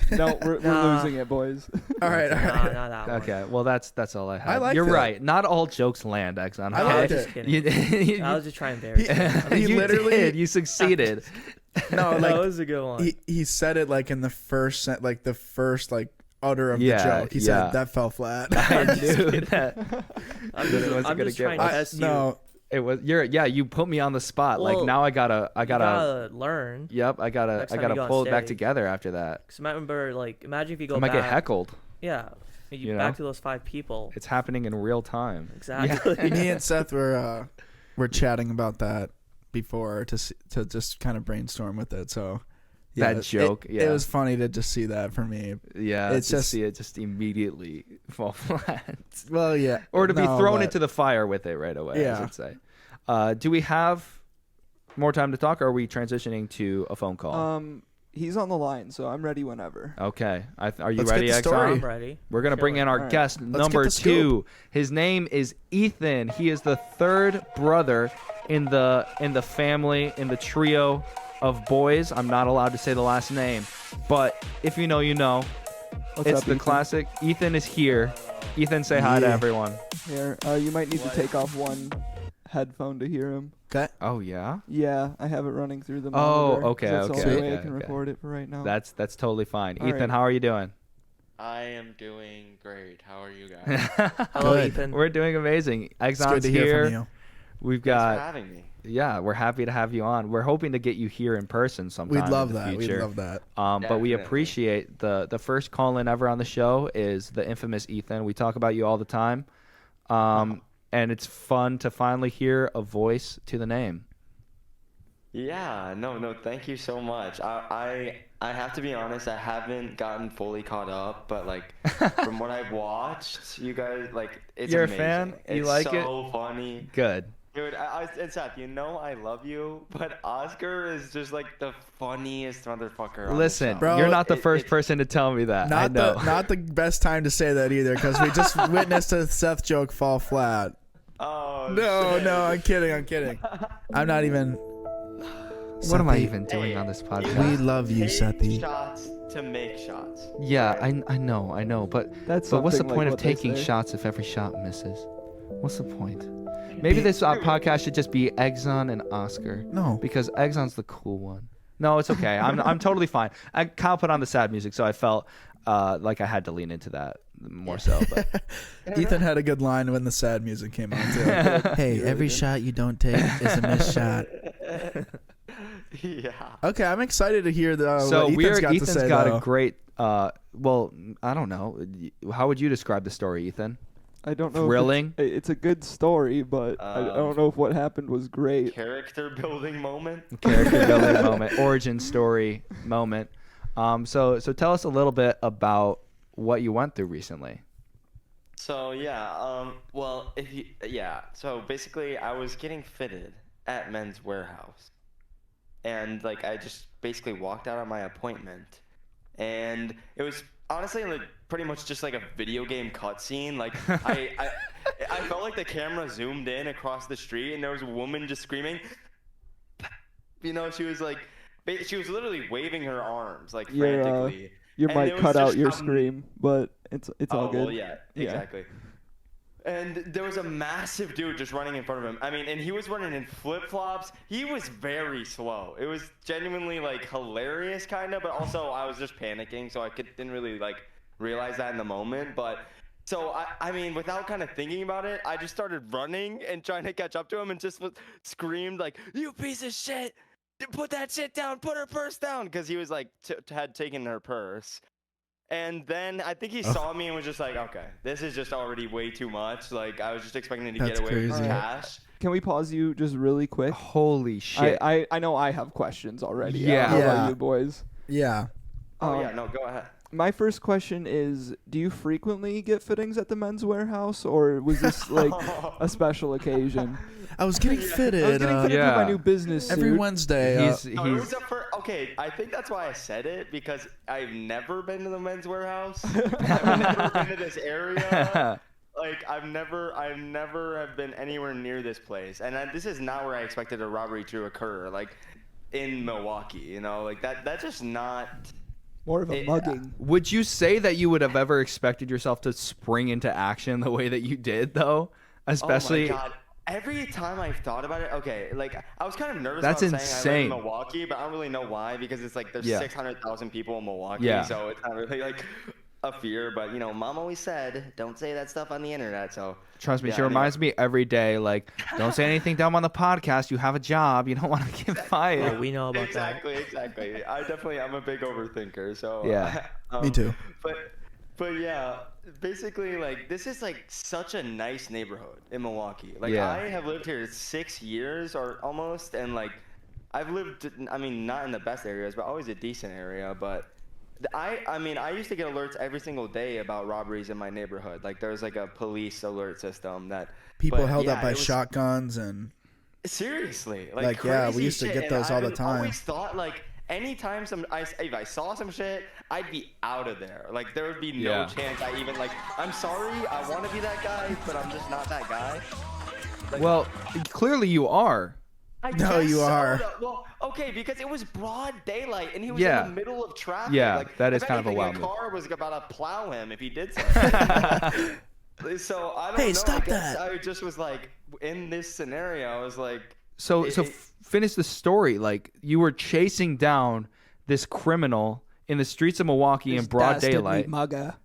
No, we're losing it, boys. All right. Nah, not that one. Okay, well that's all I have. liked You're it. right. Not all jokes land, Exxon. I Okay? liked Just it. kidding. I was just trying to bury it. He you literally did. You succeeded. No, That like was a good one. he said it like in the first utter of the Yeah, joke. He said that fell flat. I knew that. I'm This wasn't just gonna trying get to test you. No, It was you put me on the spot. Well, like now I gotta You gotta learn. Yep, I Next time you gotta go on pull it back stage. together after that. Because remember, like, imagine if you go I might back. get heckled. Yeah. You Back know? to those 5 people. It's happening in real time. Exactly. me and Seth were chatting about that before to just kind of brainstorm with it. So That joke, it was funny to just see that for me. Yeah, It's to just- see it just immediately fall flat. Well, yeah, Or to be no, thrown but- into the fire with it right away, I Yeah. should say. Do we have more time to talk, or are we transitioning to a phone call? He's on the line, so I'm ready whenever. Okay. Are you Let's ready, get the story. Exxon? I'm ready. We're going to bring in our All right. guest Let's number get the 2. scoop. His name is Ethan. He is the 3rd brother in the family, in the trio of boys. I'm not allowed to say the last name, but if you know, you know. What's It's up, the Ethan? classic. Ethan is here. Ethan, say hi to Yeah. everyone. Here, you might need to take off one headphone to hear him. Okay. Oh, yeah? Yeah, I have it running through the Oh, monitor. okay, That's the okay, only way I okay, can okay. record it for right now. That's totally fine. All Ethan, right. how are you doing? I am doing great. How are you guys? Hello, Good. Ethan. We're doing amazing. It's good Exxon's to hear here. from you. We've Thanks for got having me. Yeah, we're happy to have you on. We're hoping to get you here in person sometime. We'd love in the that. future. We'd love that. But we appreciate the first call-in ever on the show is the infamous Ethan. We talk about you all the time. And it's fun to finally hear a voice to the name. Yeah, no, thank you so much. I have to be honest, I haven't gotten fully caught up, but like from what I've watched, you guys like it's You're amazing. A fan? You It's like so it? so funny. Good. Dude, and Seth, I love you, but Oscar is just like the funniest motherfucker. Listen, Bro, you're not the first person to tell me that. I know. Not the best time to say that either, because we just witnessed a Seth joke fall flat. Oh No, I'm kidding. I'm not even. What am I Sethy, even doing on this podcast? We love you, Sethy. Shots to make shots. Yeah, I know, but That's what's the something like point of what they taking say. shots if every shot misses? What's the point? Maybe this podcast should just be Egzon and Oscar. No. Because Egzon's the cool one. No, it's okay. I'm totally fine. Kyle put on the sad music, so I felt like I had to lean into that more so. But Ethan had a good line when the sad music came on too. Hey, every shot you don't take is a missed shot. Yeah. Okay, I'm excited to hear so what Ethan's got a great. Well, I don't know. How would you describe the story, Ethan? I don't know. Thrilling? If it's a good story, but I don't know if what happened was great. Character building moment. Character building moment, origin story moment. So tell us a little bit about what you went through recently. So so basically I was getting fitted at Men's Warehouse, and like I just basically walked out on my appointment, and it was honestly like pretty much just like a video game cutscene. Like I felt like the camera zoomed in across the street, and there was a woman just screaming. She was like, she was literally waving her arms like frantically. Your And mic it was cut out just your scream, but it's all good. Well, yeah, exactly. And there was a massive dude just running in front of him. I mean, and he was running in flip-flops. He was very slow. It was genuinely like hilarious kind of, but also I was just panicking, so I didn't really like realize that in the moment. But so I mean, without kind of thinking about it, I just started running and trying to catch up to him, and just screamed like, "You piece of shit! Put that shit down! Put her purse down!" Because he was like had taken her purse. And then I think he saw me and was just like, okay, this is just already way too much. Like, I was just expecting to get away with his cash. Can we pause you just really quick? Holy shit. I know I have questions already. Yeah. How about you boys? Yeah. No, go ahead. My first question is, do you frequently get fittings at the Men's Warehouse, or was this like a special occasion? I was getting fitted. I was getting fitted with my new business suit. Every Wednesday. Okay, I think that's why I said it, because I've never been to the Men's Warehouse. I've never been to this area. Like, I've never have been anywhere near this place. And this is not where I expected a robbery to occur, like in Milwaukee, like that's just not... More of a mugging. Would you say that you would have ever expected yourself to spring into action the way that you did, though? Especially... Oh my God. Every time I've thought about it, okay, like I was kind of nervous That's about insane. saying I live in Milwaukee, but I don't really know why, because it's like there's 600,000 people in Milwaukee, so it's not really like a fear. But Mom always said, don't say that stuff on the internet. So trust me, she reminds me every day, like, don't say anything dumb on the podcast. You have a job. You don't want to get fired. Yeah, we know about Exactly. I'm a big overthinker. So yeah, me too. But yeah, basically, like, this is like such a nice neighborhood in Milwaukee. Like, I have lived here 6 years or almost, and like I've lived, I mean, not in the best areas, but always a decent area. But I mean, I used to get alerts every single day about robberies in my neighborhood. Like, there's like a police alert system that people held up by shotguns and... Seriously, like yeah, we used to get those all the time. I always thought, like, anytime if I saw some shit, I'd be out of there. Like, there would be no chance I even, like, I'm sorry, I want to be that guy, but I'm just not that guy. Like, well, clearly you are. No, you are. Well, okay, because it was broad daylight, and he was in the middle of traffic. Yeah, like, that is kind of a wild move. move. The car was about to plow him if he did something. So I don't know. Hey, stop that. I just was like, in this scenario, I was like... So finish the story. Like, you were chasing down this criminal in the streets of Milwaukee in broad daylight. Mugga.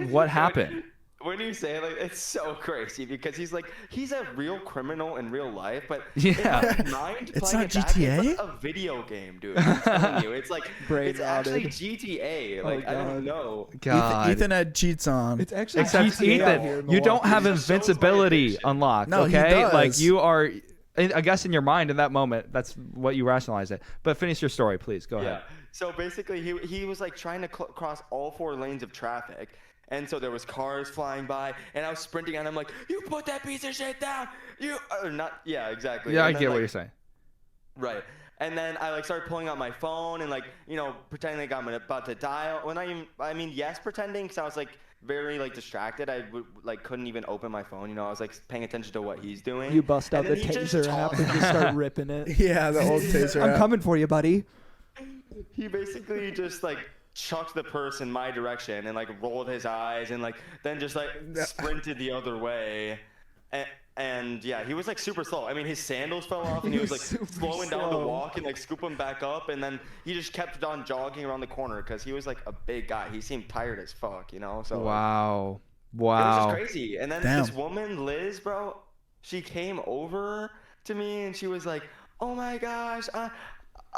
What happened? when you say it, like, it's so crazy because he's a real criminal in real life, but Yeah. in my mind, It's playing not it back, GTA? it's like a video game, dude. I'm telling you, it's like Brain it's actually rotted. GTA. Oh, Like I God. don't know. God. Ethan had cheats on. It's actually Except GTA out here Ethan, in you don't Milwaukee. have It just shows my invincibility addiction. unlocked. No, he okay, does. like you are. I guess in your mind in that moment, that's what you rationalize it. But finish your story, please. Go ahead. So basically, he was like trying to cross all 4 lanes of traffic, and so there was cars flying by, and I was sprinting, and I'm like, "You put that piece of shit down! You or not? Yeah, exactly." Yeah, And I then, get like, what you're saying. Right. And then I like started pulling out my phone and like pretending like I'm about to dial. When yes, pretending, because I was like very like distracted. I couldn't even open my phone. I was like paying attention to what he's doing. You bust out And the then he just taser app and just start ripping it. Yeah, the old taser. I'm app. coming for you, buddy. He basically just like chucked the purse in my direction and like rolled his eyes and like then just like sprinted the other way. And yeah, he was like super slow. I mean, his sandals fell off and he was like slowing down to walk and like scooping back up. And then he just kept on jogging around the corner because he was like a big guy. He seemed tired as fuck, So Wow. it was just Wow. crazy. And then Damn. this woman, Liz, bro, she came over to me and she was like, "Oh my gosh,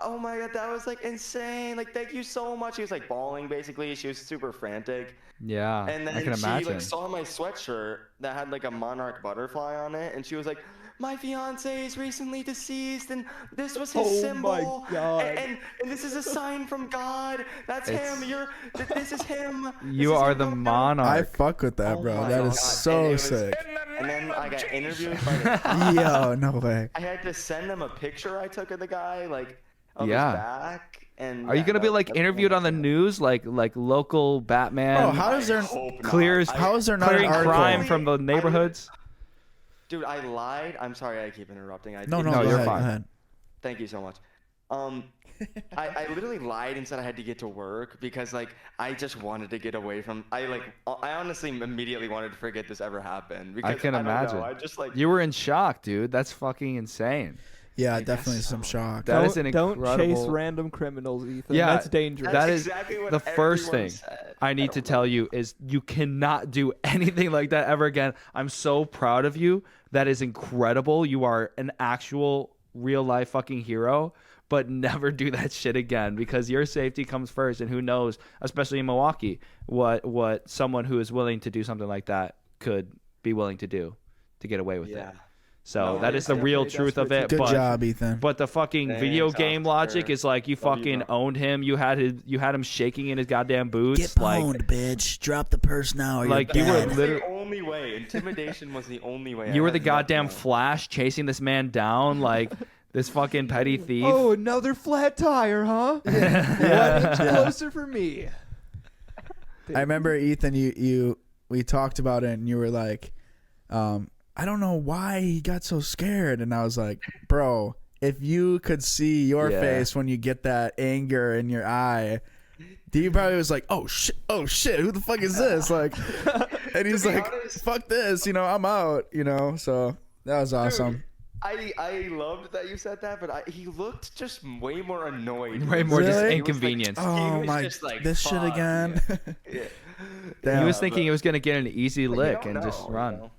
oh my god, that was like insane. Like, thank you so much." She was like bawling basically. She was super frantic. Yeah. And then I can she imagine. like saw my sweatshirt that had like a Monarch butterfly on it, and she was like, "My fiance is recently deceased, and this was his Oh symbol. my God. And this is a sign from God. That's him. This is him. You are the monarch. I fuck with that, Oh bro. my That God. is so And it was- sick. And then I got interviewed by the cops. Yo, no way. I had to send them a picture I took of the guy, like of Yeah. his back. And Are you gonna be like interviewed on the news, like local Batman? Bro, how is there? clears? How is there not clearing an article? crime from the neighborhoods? Dude, I lied. I'm sorry, I keep interrupting. No, No, go you're ahead, fine. Go ahead. Thank you so much. I literally lied and said I had to get to work because like I just wanted to get away from. I honestly immediately wanted to forget this ever happened. Because, I can don't know, imagine. I just like. You were in shock, dude. That's fucking insane. Yeah, I guess definitely some so. shock. That is an Don't incredible. chase random criminals, Ethan. Yeah, That's dangerous. that That's is exactly what the first everyone thing said. I need to tell you is you cannot do anything like that ever again. I'm so proud of you. That is incredible. You are an actual real life fucking hero. But never do that shit again because your safety comes first. And who knows, especially in Milwaukee, what someone who is willing to do something like that could be willing to do to get away with it. So No, that is the it's real definitely truth of desperate it. Good but, job, Ethan. But the fucking Thanks, video game officer. logic is like you Love you, fucking bro. owned him. You had him shaking in his goddamn boots. Get pwned, bitch. Drop the purse now, or Like, you're you were dead. That's literally- the only way. Intimidation was the only way. You I were had the nothing goddamn else. Flash chasing this man down like this fucking petty thief. Oh, another flat tire, huh? 1 inch closer for me. I remember Ethan. We talked about it, and you were like, I don't know why he got so scared, and I was like, bro, if you could see your Yeah. face when you get that anger in your eye. He probably was like, oh shit, who the fuck is this? Like, and he's To be like, honest- fuck this, I'm out, so that was awesome. I loved that you said that, but he looked just way more annoyed. Way more just Really? inconvenienced. Oh was my, just like, this shit fuck, again. Yeah. Damn. He was thinking he was gonna get an easy But you lick don't and just know, run.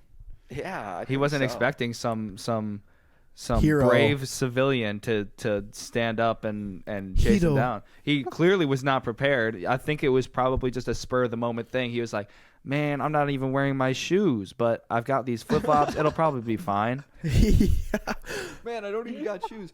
Yeah. I He think wasn't so. expecting some Hero. brave civilian to stand up and chase him Hero. down. He clearly was not prepared. I think it was probably just a spur of the moment thing. He was like, "Man, I'm not even wearing my shoes, but I've got these flip flops. It'll probably be fine." Man, I don't even got shoes.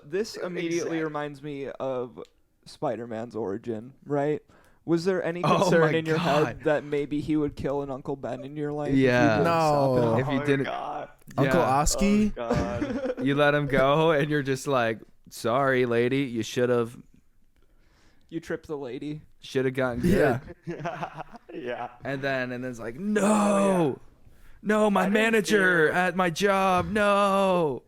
This immediately Exactly. reminds me of Spider-Man's origin, right? Was there any Oh concern my in your God. head that maybe he would kill an Uncle Ben in your life? if you Yeah. didn't stop No. him? If you Oh, didn't- God. Uncle Yeah. Oski. Oh, God. You let him go, and you're just like, "Sorry, lady, you should have You tripped the lady. gotten good." Yeah. Yeah. And then it's like, "No, no, my I didn't manager fear- at my job, no."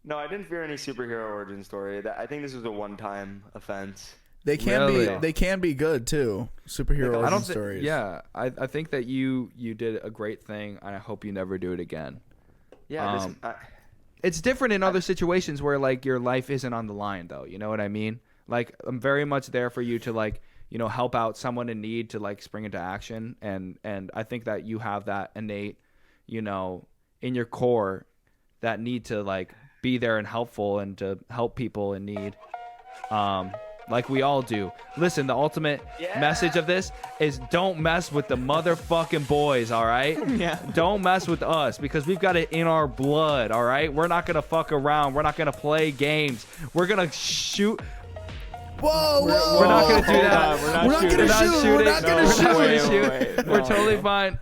No, I didn't fear any superhero origin story. I think this was a one-time offense. They can Really? they can be good too. Superhero I origin I don't stories. Yeah, I think that you did a great thing, and I hope you never do it again. Yeah. It's different in other situations where like your life isn't on the line, though. You know what I mean? Like I'm very much there for you to like help out someone in need to like spring into action. And I think that you have that innate, in your core, that need to like be there and helpful and to help people in need. Like we all do. Listen, the ultimate message of this is don't mess with the motherfucking boys, all right? Yeah. Don't mess with us because we've got it in our blood, all right? We're not going to fuck around. We're not going to play games. We're going to shoot. Whoa. We're not going to do that. We're not shooting. We're not gonna shoot. Wait. We're totally fine.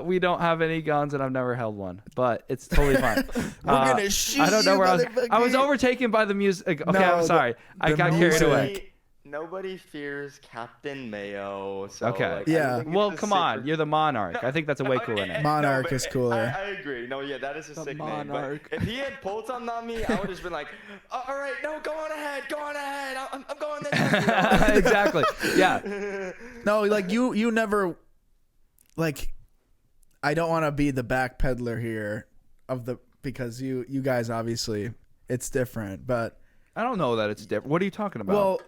We don't have any guns, and I've never held one, but it's totally fine. We're gonna shoot. I don't know you, where I motherfucker. was overtaken by the music. Okay, No, I'm sorry. I got carried music. away. Nobody fears Captain Mayo. So, Okay. like, Yeah. I think Well, it's a come on. sick- You're the Monarch. No, I think that's a way cooler name. Monarch but is cooler. I agree. No, yeah, that is a The sick Monarch. name. But if he had pulled something on me, I would have just been like, all right, no, go on ahead. I'm going this. Exactly. Yeah. No, like you never, like, I don't want to be the backpedaler here because you guys obviously it's different, but I don't know that it's different. What are you talking about? well,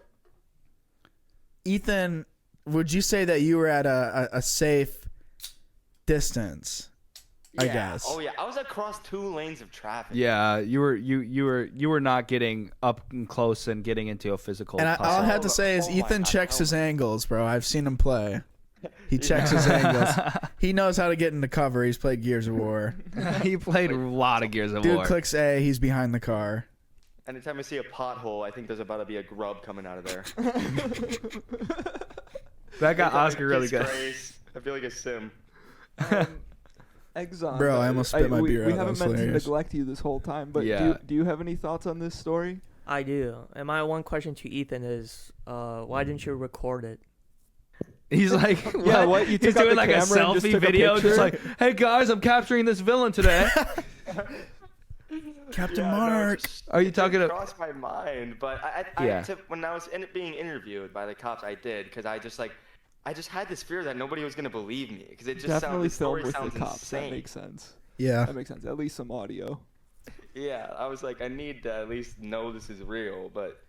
Ethan, would you say that you were at a safe distance? I Yeah. guess. Oh yeah, I was across 2 lanes of traffic. yeah, you were not getting up and close and getting into a physical. And all I tussle. have to say is Oh my Ethan God, checks oh his my- angles, bro. I've seen him play. He checks his angles. He knows how to get into cover. He's played Gears of War. He played a lot of Gears of Dude War. clicks A, he's behind the car. Anytime I see a pothole, I think there's about to be a grub coming out of there. That got Anytime Oscar I really kiss good. Grace, I feel like a sim. Egzon. Bro, I almost spit my we, beer We out. That haven't was meant to hilarious. neglect you this whole time, but Yeah. do you have any thoughts on this story? I do. And my one question to Ethan is, why didn't you record it? He's like, Yeah, what? You He's took out doing the like a camera and just selfie took a video, just picture? like, hey guys, I'm capturing this villain today. Captain Yeah, no, Monarch. Are you it talking didn't to- cross my mind, but Yeah. when I was being interviewed by the cops, I did because I just had this fear that nobody was gonna believe me because it just Definitely the story filmed with the sounds cops. insane. That makes sense. Yeah. That makes sense. At least some audio. Yeah, I was like, I need to at least know this is real, but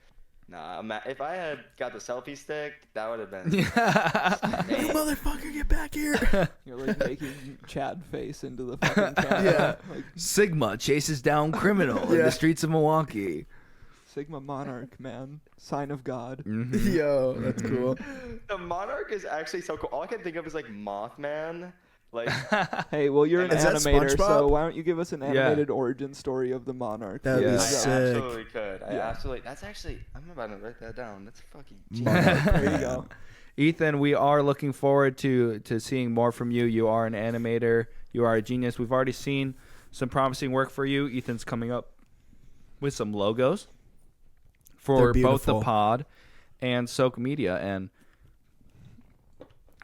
nah. If I had got the selfie stick, that would have been. You insane. motherfucker, get back here. You're like making Chad face into the fucking camera. Yeah. Like Sigma chases down criminal in Yeah. the streets of Milwaukee. Sigma Monarch, man. Sign of God. Mhm. Yo, that's cool. The Monarch is actually so cool. All I can think of is like Mothman. Like, Hey, well, you're an Is that animator, so SpongeBob? why don't you give us an animated origin story of the Monarch? That'd be I sick. absolutely could. I Yeah. absolutely. That's actually. I'm about to write that down. That's fucking. Monarch. There you go. Ethan, we are looking forward to seeing more from you. You are an animator. You are a genius. We've already seen some promising work for you. Ethan's coming up with some logos for They're both the beautiful. pod and Soak Media, and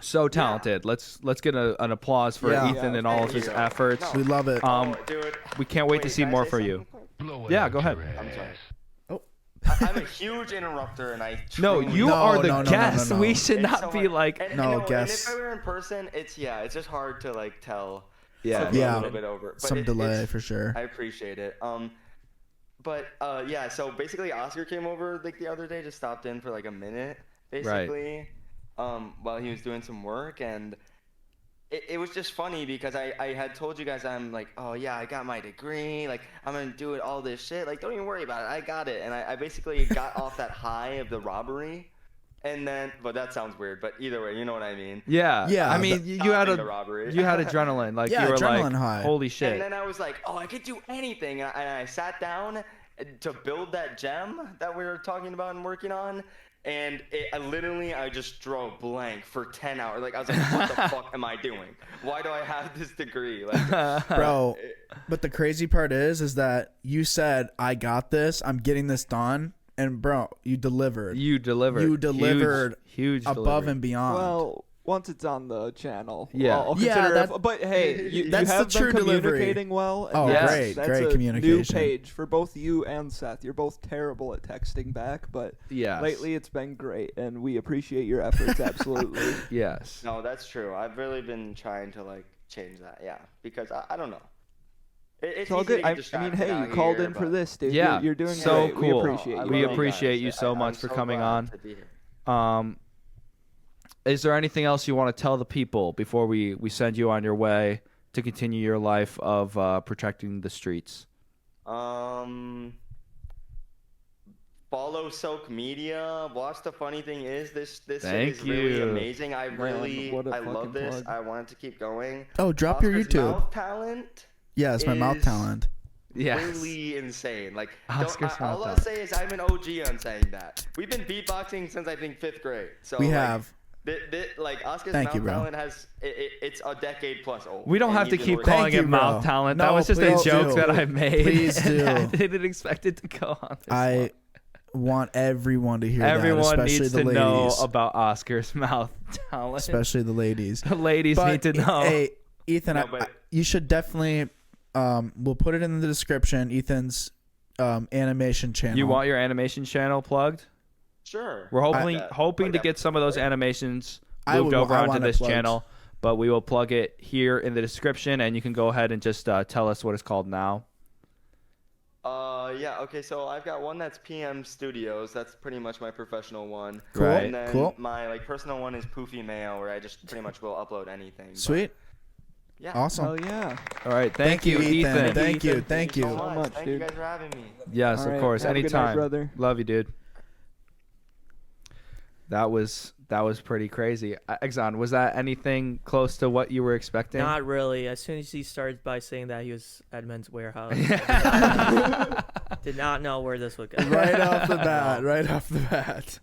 so talented. Let's get an applause for Yeah. Ethan Yeah, and all of thank his you. efforts. No. We love it. Um, Dude. we can't wait to Wait, see can I more say for you. something quick? Yeah, go ahead. I'm sorry. Oh. I'm a huge interrupter, and I. No, truly- you No, are the no, no, no, guest. no, no. We should It's not so be hard. like. And, No, and guess. if I were in person, it's just hard to like tell. Yeah. something Yeah. A little bit over. But Some delay it's- for sure. I appreciate it. But yeah. So basically, Oscar came over like the other day, just stopped in for like a minute, basically, while he was doing some work, and it was just funny because I had told you guys I'm like, oh yeah, I got my degree, like I'm gonna do it all this shit, like don't even worry about it, I got it, and I basically got off that high of the robbery. And then, but that sounds weird. But either way, you know what I mean. Yeah. Yeah, I mean, you had Stopping the robbery. you had adrenaline. Like Yeah, you were adrenaline like, high. holy And shit. then I was like, oh, I could do anything. And I sat down to build that gem that we were talking about and working on. And I just drew blank for 10 hours. Like, I was like, what the fuck am I doing? Why do I have this degree? Like, Bro, but the crazy part is that you said, I got this. I'm getting this done. And bro, you delivered. You delivered. You delivered huge above delivery. and beyond. Well, once it's on the channel, Yeah. I'll Yeah, consider that- it. But hey, you That's the have true been delivery. communicating well. And Oh, great, that's great a new communication. page for both you and Seth. You're both terrible at texting back, but Yes. lately it's been great, and we appreciate your efforts absolutely. Yes. no, that's true. I've really been trying to, like, change that. Yeah. Because I don't know. It's It's all easy to good. get I mean, distracted hey, you out called here, in for but- this, dude. Yeah, You're doing so great. cool. We appreciate I you. We love appreciate you guys. so I'm much for coming glad on. to be here. Is there anything else you want to tell the people before we send you on your way to continue your life of protecting the streets? Follow Soak Media. Watch The Funny Thing Is. This Thank is really you. amazing. I love this. plug. I want it to keep going. Oh, drop your Oscar's YouTube. Mouth talent. Yeah, it's my mouth is talent. Yes. Really insane. Like, Oscar's mouth all I'll talent. say is I'm an OG on saying that. We've been beatboxing since I think 5th grade. So We like, have. Like Oscar's Thank mouth you, bro. talent has it's a decade plus old. We don't and have to he's keep been calling working- it Thank you, mouth bro. talent. No, That was just a please joke do. that I made. Please do. I didn't expect it to go on this I long. want everyone to hear that, Everyone especially needs the to ladies. know about Oscar's mouth talent. Especially the ladies. The ladies But, need to know. Hey, Ethan, No, but- you should definitely. We'll put it in the description. Ethan's animation channel. You want your animation channel plugged? Sure. We're hoping Like hoping to that. get some of those animations I moved would- over I onto want it this plugged. channel, but we will plug it here in the description, and you can go ahead and just tell us what it's called now. Yeah, okay, so I've got one that's PM Studios. That's pretty much my professional one. Cool. Right. And then Cool. my like personal one is Poofy Mayo, where I just pretty much will upload anything. but- Sweet. Yeah. Awesome. Hell yeah. All right, thank you, Ethan. Thank you. Ethan. Thank so you. So much, Thank you dude. guys for having me. Yes, All of right, course, have a good night, anytime. brother. Love you, dude. That was pretty crazy. Exxon, was that anything close to what you were expecting? Not really. As soon as he started by saying that he was at Men's Warehouse, did not know where this would go. Right off the bat. Right off the bat.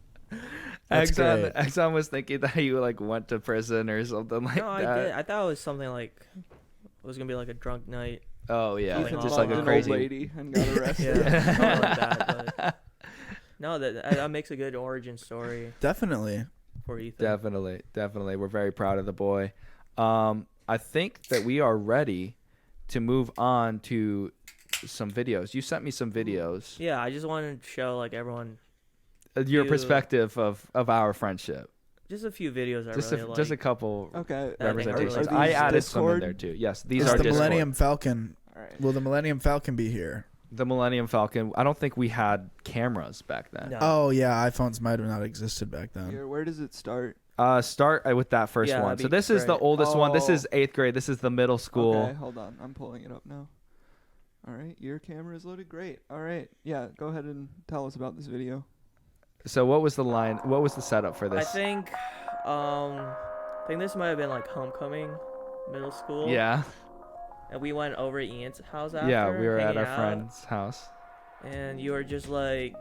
That's great. Exxon was thinking that you like went to prison or something like No, that. I did. I thought it was something like it was gonna be like a drunk night. Oh yeah, Something just off like on a an crazy. old lady and got arrested. Yeah, something like that. But no, that makes a good origin story Definitely. for Ethan. Definitely. We're very proud of the boy. I think that we are ready to move on to some videos. You sent me some videos. Yeah, I just wanted to show like everyone Your You- perspective of our friendship. just a few videos I Just really a, like. just a couple Okay. That I think are really representations. good. I these added some in Discord? there too. Yes, these Is are the Discord. Millennium Falcon. All right. Will the Millennium Falcon be here? The Millennium Falcon. I don't think we had cameras back then. No. Oh yeah, iPhones might have not existed back then. Here, where does it start? Start with that first Yeah, one. that'd So be this is the great. oldest one. This Oh. is 8th grade. This is the middle school. Okay, hold on. I'm pulling it up now. All right, your camera is loaded. Great. All right. Yeah, go ahead and tell us about this video. So what was the line? What was the setup for I this? think this might have been like homecoming, middle school. Yeah. And we went over to Ian's house after. Yeah, we were at hanging our out, friend's house. and you were just like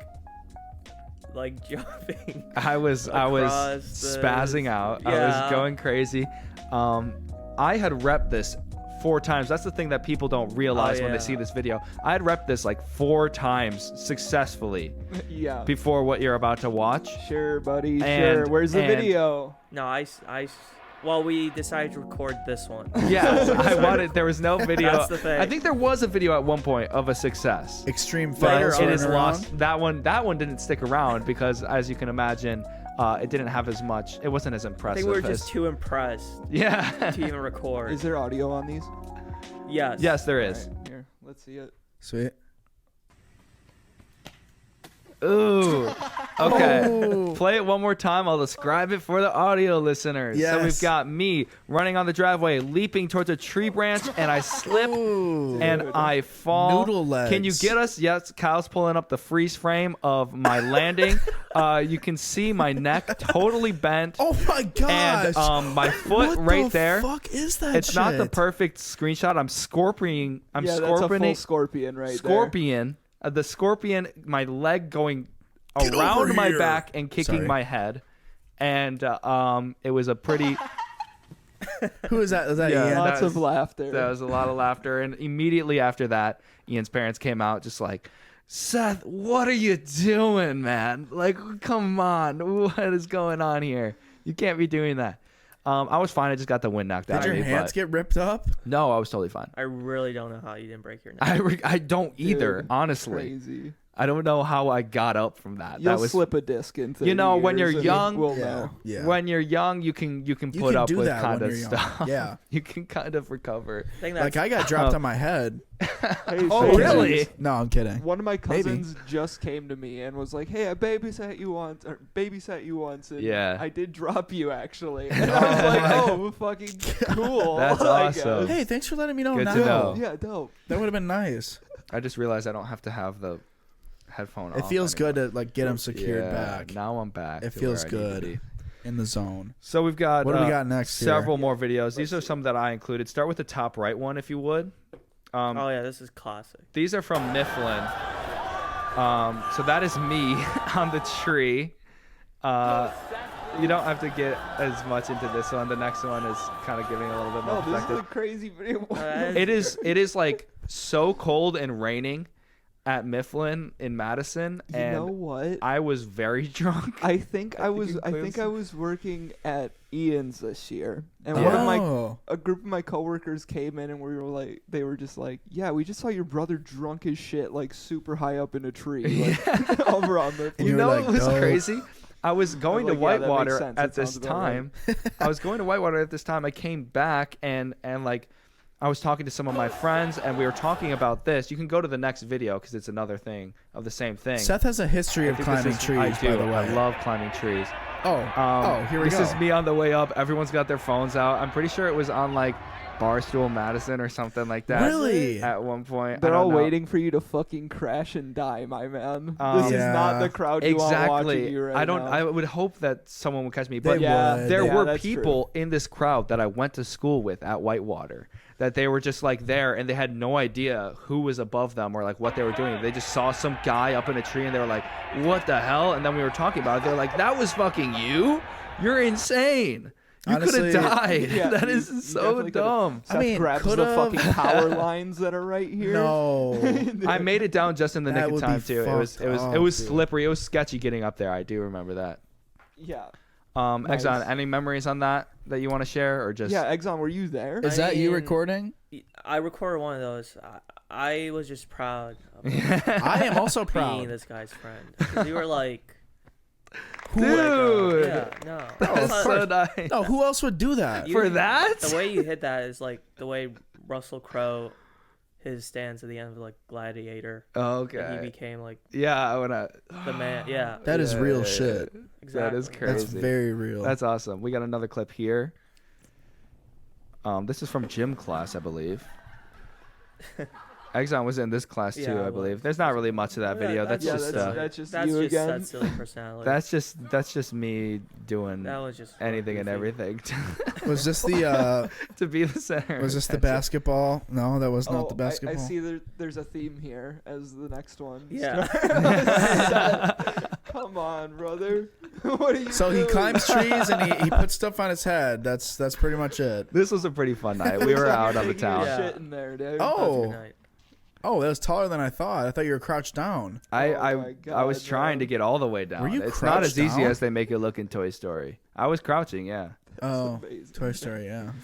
jumping. I was across the- spazzing out. I Yeah. was going crazy. I had repped this 4 times. That's the thing that people don't realize when they yeah. see this video. I had repped this like 4 times successfully Yeah. before what you're about to watch. Sure, buddy. And- sure. Where's the and- video? No, well, we decided to record this one. Yes, I wanted. There was no video. That's the thing. I think there was a video at one point of a success. Extreme But fails. it running is around. lost. That one didn't stick around because, as you can imagine, it didn't have as much. It wasn't as I impressive. think we were as- just too impressed yeah. to even record. Is there audio on these? Yes. Yes, there All is. right, here, let's see it. Sweet. Ooh. Okay. Oh. Play it one more time. I'll describe it for the audio listeners. So we've Yes. got me running on the driveway, leaping towards a tree branch, and I slip Ooh. and I fall. Noodle legs. Can you get us? Yes, Kyle's pulling up the freeze frame of my landing. You can see my neck totally bent. Oh my gosh. And my foot what right the there. Fuck is that? It's not the shit? perfect screenshot. I'm scorpioning. I'm Yeah, that's a full scorpioning. scorpion right Scorpion. The scorpion. My leg going Get around over my here. back and kicking Sorry. my head. And it was a pretty. Who is that? Is that Yeah. Ian? there. Lots that of was- laughter. There was a lot of laughter. And immediately after that, Ian's parents came out just like, Seth, what are you doing, man? Like, come on. What is going on here? You can't be doing that. I was fine. I just got the wind knocked out Did of your me. hands but- get ripped up? No, I was totally fine. I really don't know how you didn't break your neck. I don't either, Dude, honestly. Crazy. I don't know how I got up from that. You'll that was slip a disc into. You know, when you're ears and young, we'll Yeah. know. Yeah. when you're young, you can put can up do with that kind when of you're young. stuff. Yeah. You can kind of recover. I think that's Like I got dropped on my head. Hey, Oh, so really? No, I'm kidding. One of my cousins just came to me and was like, "Hey, I babysat you once, and Yeah. I did drop you actually." And I was like, "Oh, fucking cool." That's I awesome. guess. Hey, thanks for letting me know Good now. to know. Yeah, dope. That would have been nice. I just realized I don't have to have the headphone It off feels good anymore. to like get them secured Yeah, back Now I'm back. It to feels where I need to good. be. in the zone. So we've got What do we got next here? several more videos. These are some that I included. Start with the top right one, if you would. oh yeah, this is classic. These are from Mifflin. So that is me on the tree. You don't have to get as much into this one. The next one is kind of giving a little bit more No, this is perspective. a crazy video. It is like so cold and raining at Mifflin in Madison, You and know what? I was very drunk. I think I was working at Ian's this year, and a group of my coworkers came in and they were just like, "Yeah, we just saw your brother drunk as shit, like super high up in a tree, like, over on the." And You you were know like, what was "Dope." crazy? I was going to like, yeah, that makes Whitewater sense. at That this sounds about time. I was going to Whitewater at this time. I came back and like I was talking to some of my friends and we were talking about this. You can go to the next video because it's another thing of the same thing. Seth has a history of I think climbing this is- trees, I do. by the way. I love climbing trees. Here we this go. is me on the way up. Everyone's got their phones out. I'm pretty sure it was on like Barstool Madison or something like that. Really? At one point. They're I don't all know. waiting for you to fucking crash and die, my man. This is not Yeah. the crowd you want watching Exactly. you right I don't. now. I would hope that someone would catch me, They but would. there Yeah, were that's people in this crowd that I went to school with at Whitewater that they were just like there and they had no idea who was above them or like what they were doing. They just saw some guy up in a tree and they were like, "What the hell?" And then we were talking about it. They're like, "That was fucking you? You're insane. You could Honestly, have died. Yeah, that you- is you so definitely could've. dumb." Seth I mean, grabs the could've. fucking power lines that are right here. No. I made it down just in the That nick of would be time too. It was fucked up, dude. slippery. It was sketchy getting up there. I do remember that. Yeah. Exxon, Nice. any memories on that you want to share or just? Yeah, Egzon, were you there? Is I that you mean, recording? I recorded one of those. I was just proud of I am also being proud. this guy's friend. 'Cause you were like, Dude, yeah, no. that's It's so not- nice. No, who else would do that? You- For that? The way you hit that is like the way Russell Crowe, his stance at the end of like Gladiator. And he Okay. became like Yeah, I wanna. the man. Yeah, That is real Yeah, shit. exactly. That is crazy. That's very real. That's awesome. We got another clip here. This is from gym class, I believe. Exxon was in this class too, Yeah, I I believe. was. There's not really much of that video. That's yeah, just that's just That's you just again. that silly personality. that's just me doing that was just anything and goofy. everything Was this the to be the center. was this the That's it. basketball? No, that was not the I basketball. see there's a theme here as the next one. Yeah. Come on, brother. What are you So he doing? climbs trees and he puts stuff on his head. That's pretty much it. This was a pretty fun night. We were out on the Taking your town. Yeah. shit in there, dude. That was a Oh. good night. Oh, that was taller than I thought. I thought you were crouched down. Oh I my I was God, trying to bro. get all the way down. Were you It's not as crouched easy down? as they make it look in Toy Story. I was crouching, yeah. Oh, amazing. Toy Story. Yeah, I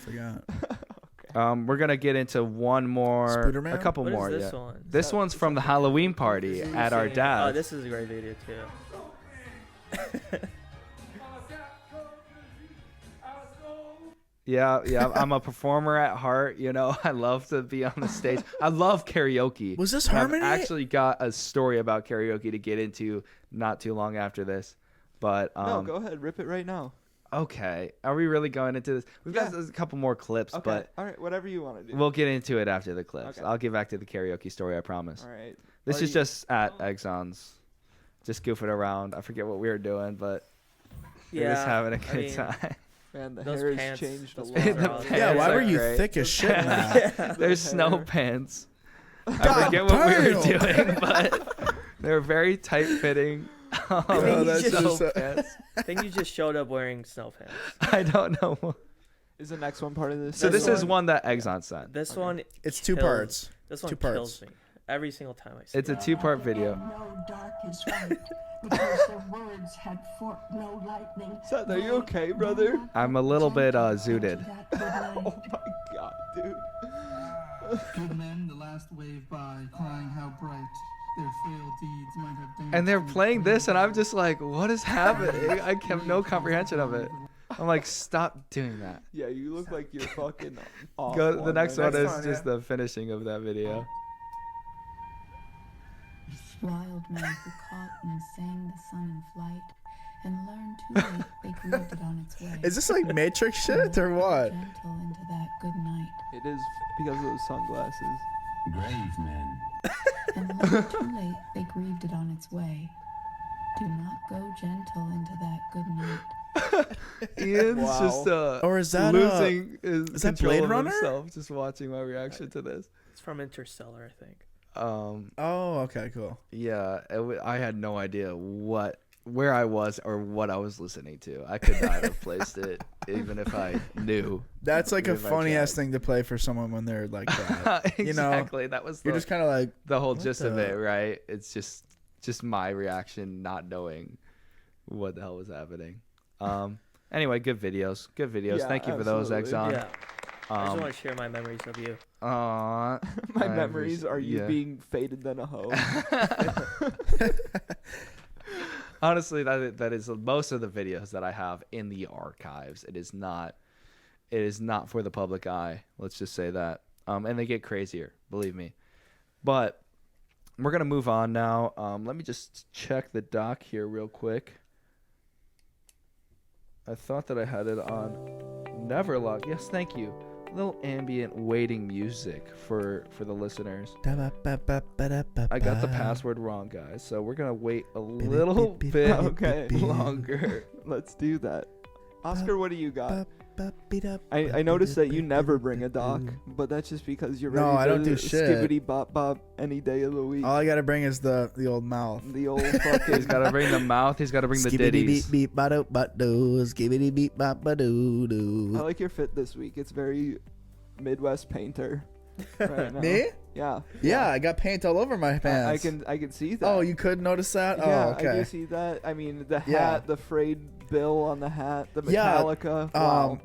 forgot. We're gonna get into one more, Spooderman? a couple What is more. this Yeah. one? This one's from the Halloween party at our Oh, dad's. this is a great video too. Yeah. I'm a performer at heart. You know, I love to be on the stage. I love karaoke. Was this And Harmony? I've actually got a story about karaoke to get into not too long after this. But No, go ahead, rip it right now. okay, are we really going into this? We've got Yeah. a couple more clips, Okay. but All right, whatever you want to do. we'll get into it after the clips. Okay. I'll get back to the karaoke story, I promise. All right. This Are is you- just at Exxon's, just goofing around. I forget what we were doing, but we're Yeah, just having a I good mean, time. Man, the Those hair has pants- changed a those lot. pants The are awesome. Yeah, pants why are were you great. thick as shit in that? There's snow hair. pants. I God forget what we were damn. doing, but they were very tight fitting. Oh, that's just- snow pants. I think you just showed up wearing snow pants. I don't know. Is the next one part of this? So this is one- one that Exxon sent. This Okay. one. It's two kills- parts. This one Two parts. kills me every single time I see It's a it. two-part video. No dark is right, because the words had forked no lightning. Seth, are you okay, brother? I'm a little bit zooted. Oh my god, dude. Good men, the last wave by, crying how bright And they're playing this, and I'm just like, what is happening? I have no comprehension of it. I'm like, stop doing that. Yeah, you look like you're fucking off. Go. The next one is one, just the finishing of that video. Wild men who caught and sang the sun in flight and learned too late they grieved it on its way. Is this like Matrix shit or what? Gentle into that good night. It is because of those sunglasses. Grave men. And learned too late they grieved it on its way. Do not go gentle into that good night. Ian's Wow. just Or is that losing his is that control Blade of Runner? himself, just watching my reaction to this. It's from Interstellar, I think. Oh, okay, cool. Yeah, I had no idea where I was or what I was listening to. I could not have placed it, even if I knew. That's like a If I funny ass tried. thing to play for someone when they're like that. You know, Exactly. That was you're just kind of like, the whole what gist of the- it, right? It's just my reaction, not knowing what the hell was happening. Anyway, good videos. Yeah, Thank you for those, absolutely. Egzon. Yeah. I just want to share my memories of you. Aw, My memories are you yeah. being faded than a hoe. Honestly, that is most of the videos that I have in the archives. It is not for the public eye. Let's just say that. And they get crazier, believe me. But we're gonna move on now. Let me just check the doc here real quick. I thought that I had it on Neverlock. Yes, thank you. A little ambient waiting music for the listeners. I got the password wrong, guys. So we're going to wait a little bit Okay. longer. Let's do that. Oscar, what do you got? I noticed that you never bring a doc, but that's just because you're ready No, to I don't do shit. skibbity bop bop any day of the week. all I gotta bring is the old mouth. The old fucking. He's got to bring the mouth. He's got to bring the Skibbity ditties. beep beep ba do ba do. Skibbity beep bop ba doo I doo. like your fit this week. It's very Midwest painter. Right now. Me? Yeah. Yeah, I got paint all over my pants. I can see that. Oh, you could notice that? Yeah, Oh, okay. I do see that. I mean, the hat, Yeah. the frayed bill on the hat, the Yeah, Metallica.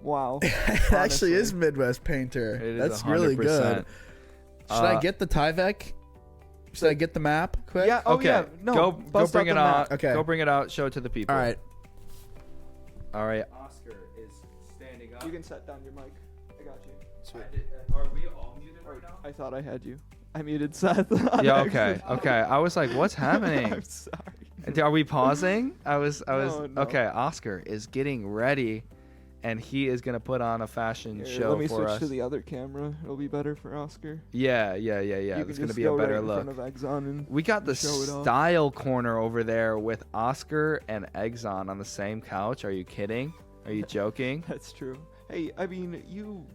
Wow. it actually Honestly. is Midwest painter. It is That's really 100%. good. Should I get the Tyvek? Should I get the map quick? Yeah. Oh Okay, yeah. No. go bust bring out it the out. map. Okay. Go bring it out. Show it to the people. All right. All right. Oscar is standing up. You can set down your mic. I got you. Sweet. Are we all muted right now? I thought I had you. I muted Seth. on Yeah. accident. Okay. I was like, what's happening? I'm sorry. And are we pausing? I was. No. Okay. Oscar is getting ready, and he is gonna put on a fashion Here, show let me for switch us. to the other camera. It'll be better for Oscar. Yeah. You It's can gonna just be a go better right in look. front of Egzon and We got the show it off. style corner over there with Oscar and Egzon on the same couch. Are you kidding? Are you joking? That's true. Hey, I mean, you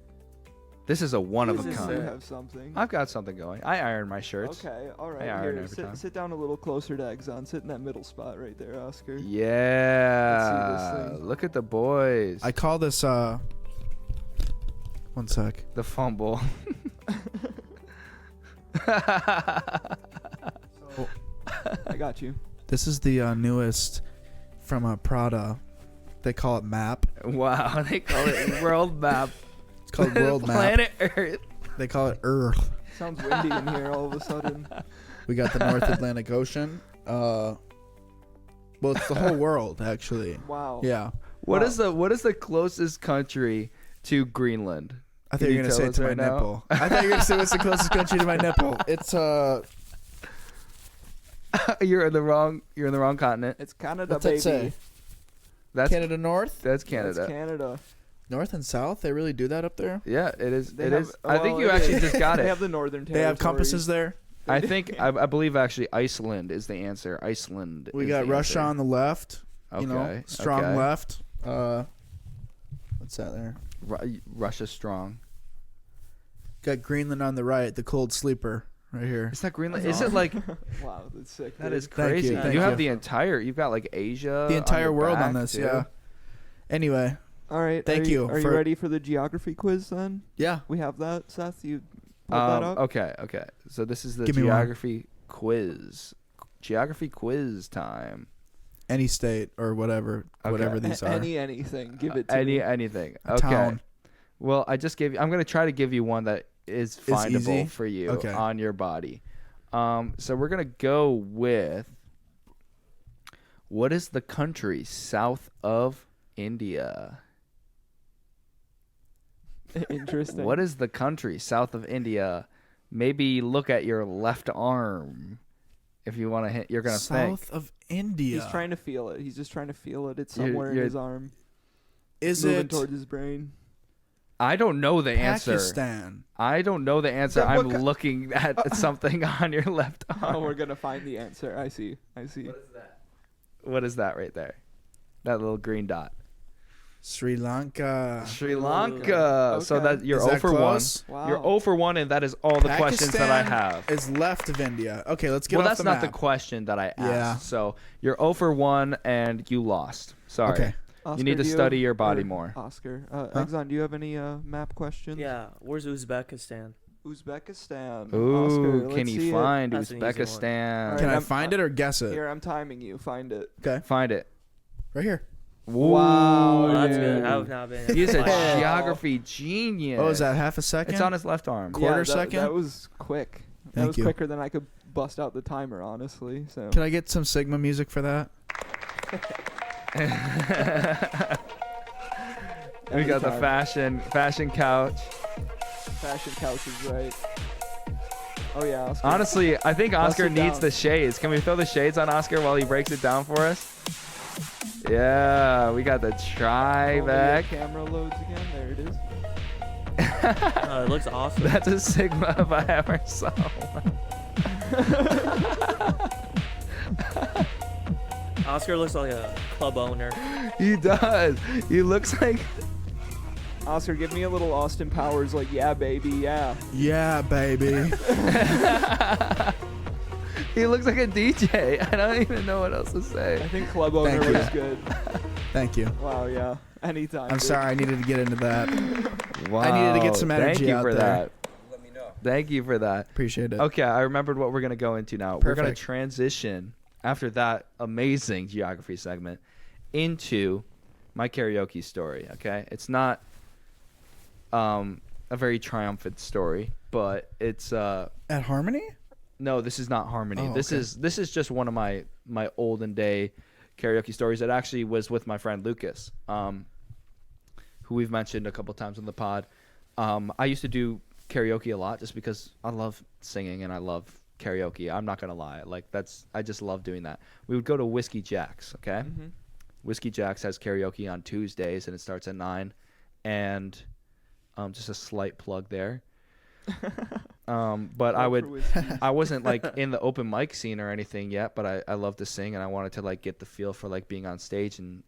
This is a one of a Jesus, do kind. have something. I've got something going. I iron my shirts. Okay, all right. I iron Here, every time. sit down a little closer to Egzon. Sit in that middle spot right there, Oscar. Yeah. thing. Look at the boys. I call this one sec. The fumble. I got you. This is the newest from Prada. They call it Map. Wow, they call it world map. It's called World Map. Planet Earth. They call it Earth. Sounds windy in here all of a sudden. We got the North Atlantic Ocean. Well, it's the whole world actually. Wow. Yeah. What Wow. is the closest country to Greenland? I Can thought you you were gonna tell say it us to my right now? nipple. I thought you were gonna say what's the closest country to my nipple. It's You're in the wrong continent. It's Canada, what's baby. that say? That's Canada North, That's Canada. That's Canada. North and South. They really do that up there. Yeah, it is. They It have- is. I think well, you it actually is. just got They it. have the northern They have compasses there. I think I believe actually Iceland is the answer. Iceland. We is got the Russia answer. on the left. You know, Okay, strong okay. left. What's that there? Russia strong. Got Greenland on the right. The cold sleeper right here. Is that Greenland? Is it like Wow, that's sick. that dude. is Thank crazy? you, thank you have you. the entire. You've got like Asia. The entire your world on back, this. too. Yeah. Anyway, All right. Thank you Are you for- ready for the geography quiz then? yeah. We have that, Seth. You pulled that up. Okay. So this is the Give me one. geography quiz. Geography quiz time. Any state or whatever, Okay. whatever these are. Anything. Give it to me. Anything. A Okay. town. Well, I just gave you. I'm gonna try to give you one that is findable easy? for you Okay. on your body. So we're gonna go with, what is the country south of India? Interesting. What is the country south of India? Maybe look at your left arm. If you want to hit, you're gonna think. South of India. He's trying to feel it. He's just trying to feel it. It's somewhere in his arm. Is moving it towards his brain? I don't know the answer. Pakistan? I don't know the answer. Then I'm what looking at something on your left arm. Oh, we're gonna find the answer. I see. What is that? What is that right there? That little green dot. Sri Lanka. Sri Lanka. So Okay. that you're Is 0 that for close? 1. Wow. You're 0 for 1, and that is all the questions that I have. Is left of India. Okay, let's get Well, off that's the not map. the question that I asked. Yeah. So you're 0 for 1, and you lost. Sorry. Okay. Oscar, You need to do study have- your body or more. Oscar, Egzon, do you have any map questions? Yeah, where's Uzbekistan? Uzbekistan. Ooh, Oscar, can let's you see it. find That's an easy one. Uzbekistan? All Can right, I I'm- find it or guess it? Here, I'm timing you. Find it. Okay. Find it. Right here. Wow, Oh, that's dude. good. I have not been. He's a Wow. geography genius. Oh, is that half a second? It's on his left arm. Quarter that, second? That was quick. That Thank was you. quicker than I could bust out the timer, honestly. So. Can I get some Sigma music for that? We got the Anytime. fashion couch. Fashion couch is right. Oh yeah, Oscar. Honestly, I think Oscar it needs down. the shades. Can we throw the shades on Oscar while he breaks it down for us? Yeah, we got the Only your Trivac. camera loads again. There it is. It looks awesome. That's a Sigma if I ever saw one. Oscar looks like a club owner. He does. He looks like Oscar, give me a little Austin Powers, like, yeah, baby, yeah. Yeah, baby. he looks like a DJ. I don't even know what else to I say. think club owner Thank you. looks good. Thank you. Wow, yeah. Anytime. I'm dude. sorry, I needed to get into that. Wow. I needed to get some energy Thank you out for there. that. Thank you for that. Appreciate it. Okay, I remembered what we're going to go into now. We're going to Perfect. transition after that amazing geography segment into my karaoke story, okay? It's not a very triumphant story, but it's At Harmony? no, this is not Harmony. Oh, this okay. is just one of my olden day karaoke stories. It actually was with my friend Lucas, who we've mentioned a couple times on the pod. I used to do karaoke a lot just because I love singing and I love karaoke. I'm not gonna lie, I just love doing that. We would go to Whiskey Jack's, okay? Mhm. Whiskey Jack's has karaoke on Tuesdays and it starts at 9, and just a slight plug there. But I Vote would for whiskey. I wasn't like in the open mic scene or anything yet, but I love to sing and I wanted to like get the feel for like being on stage and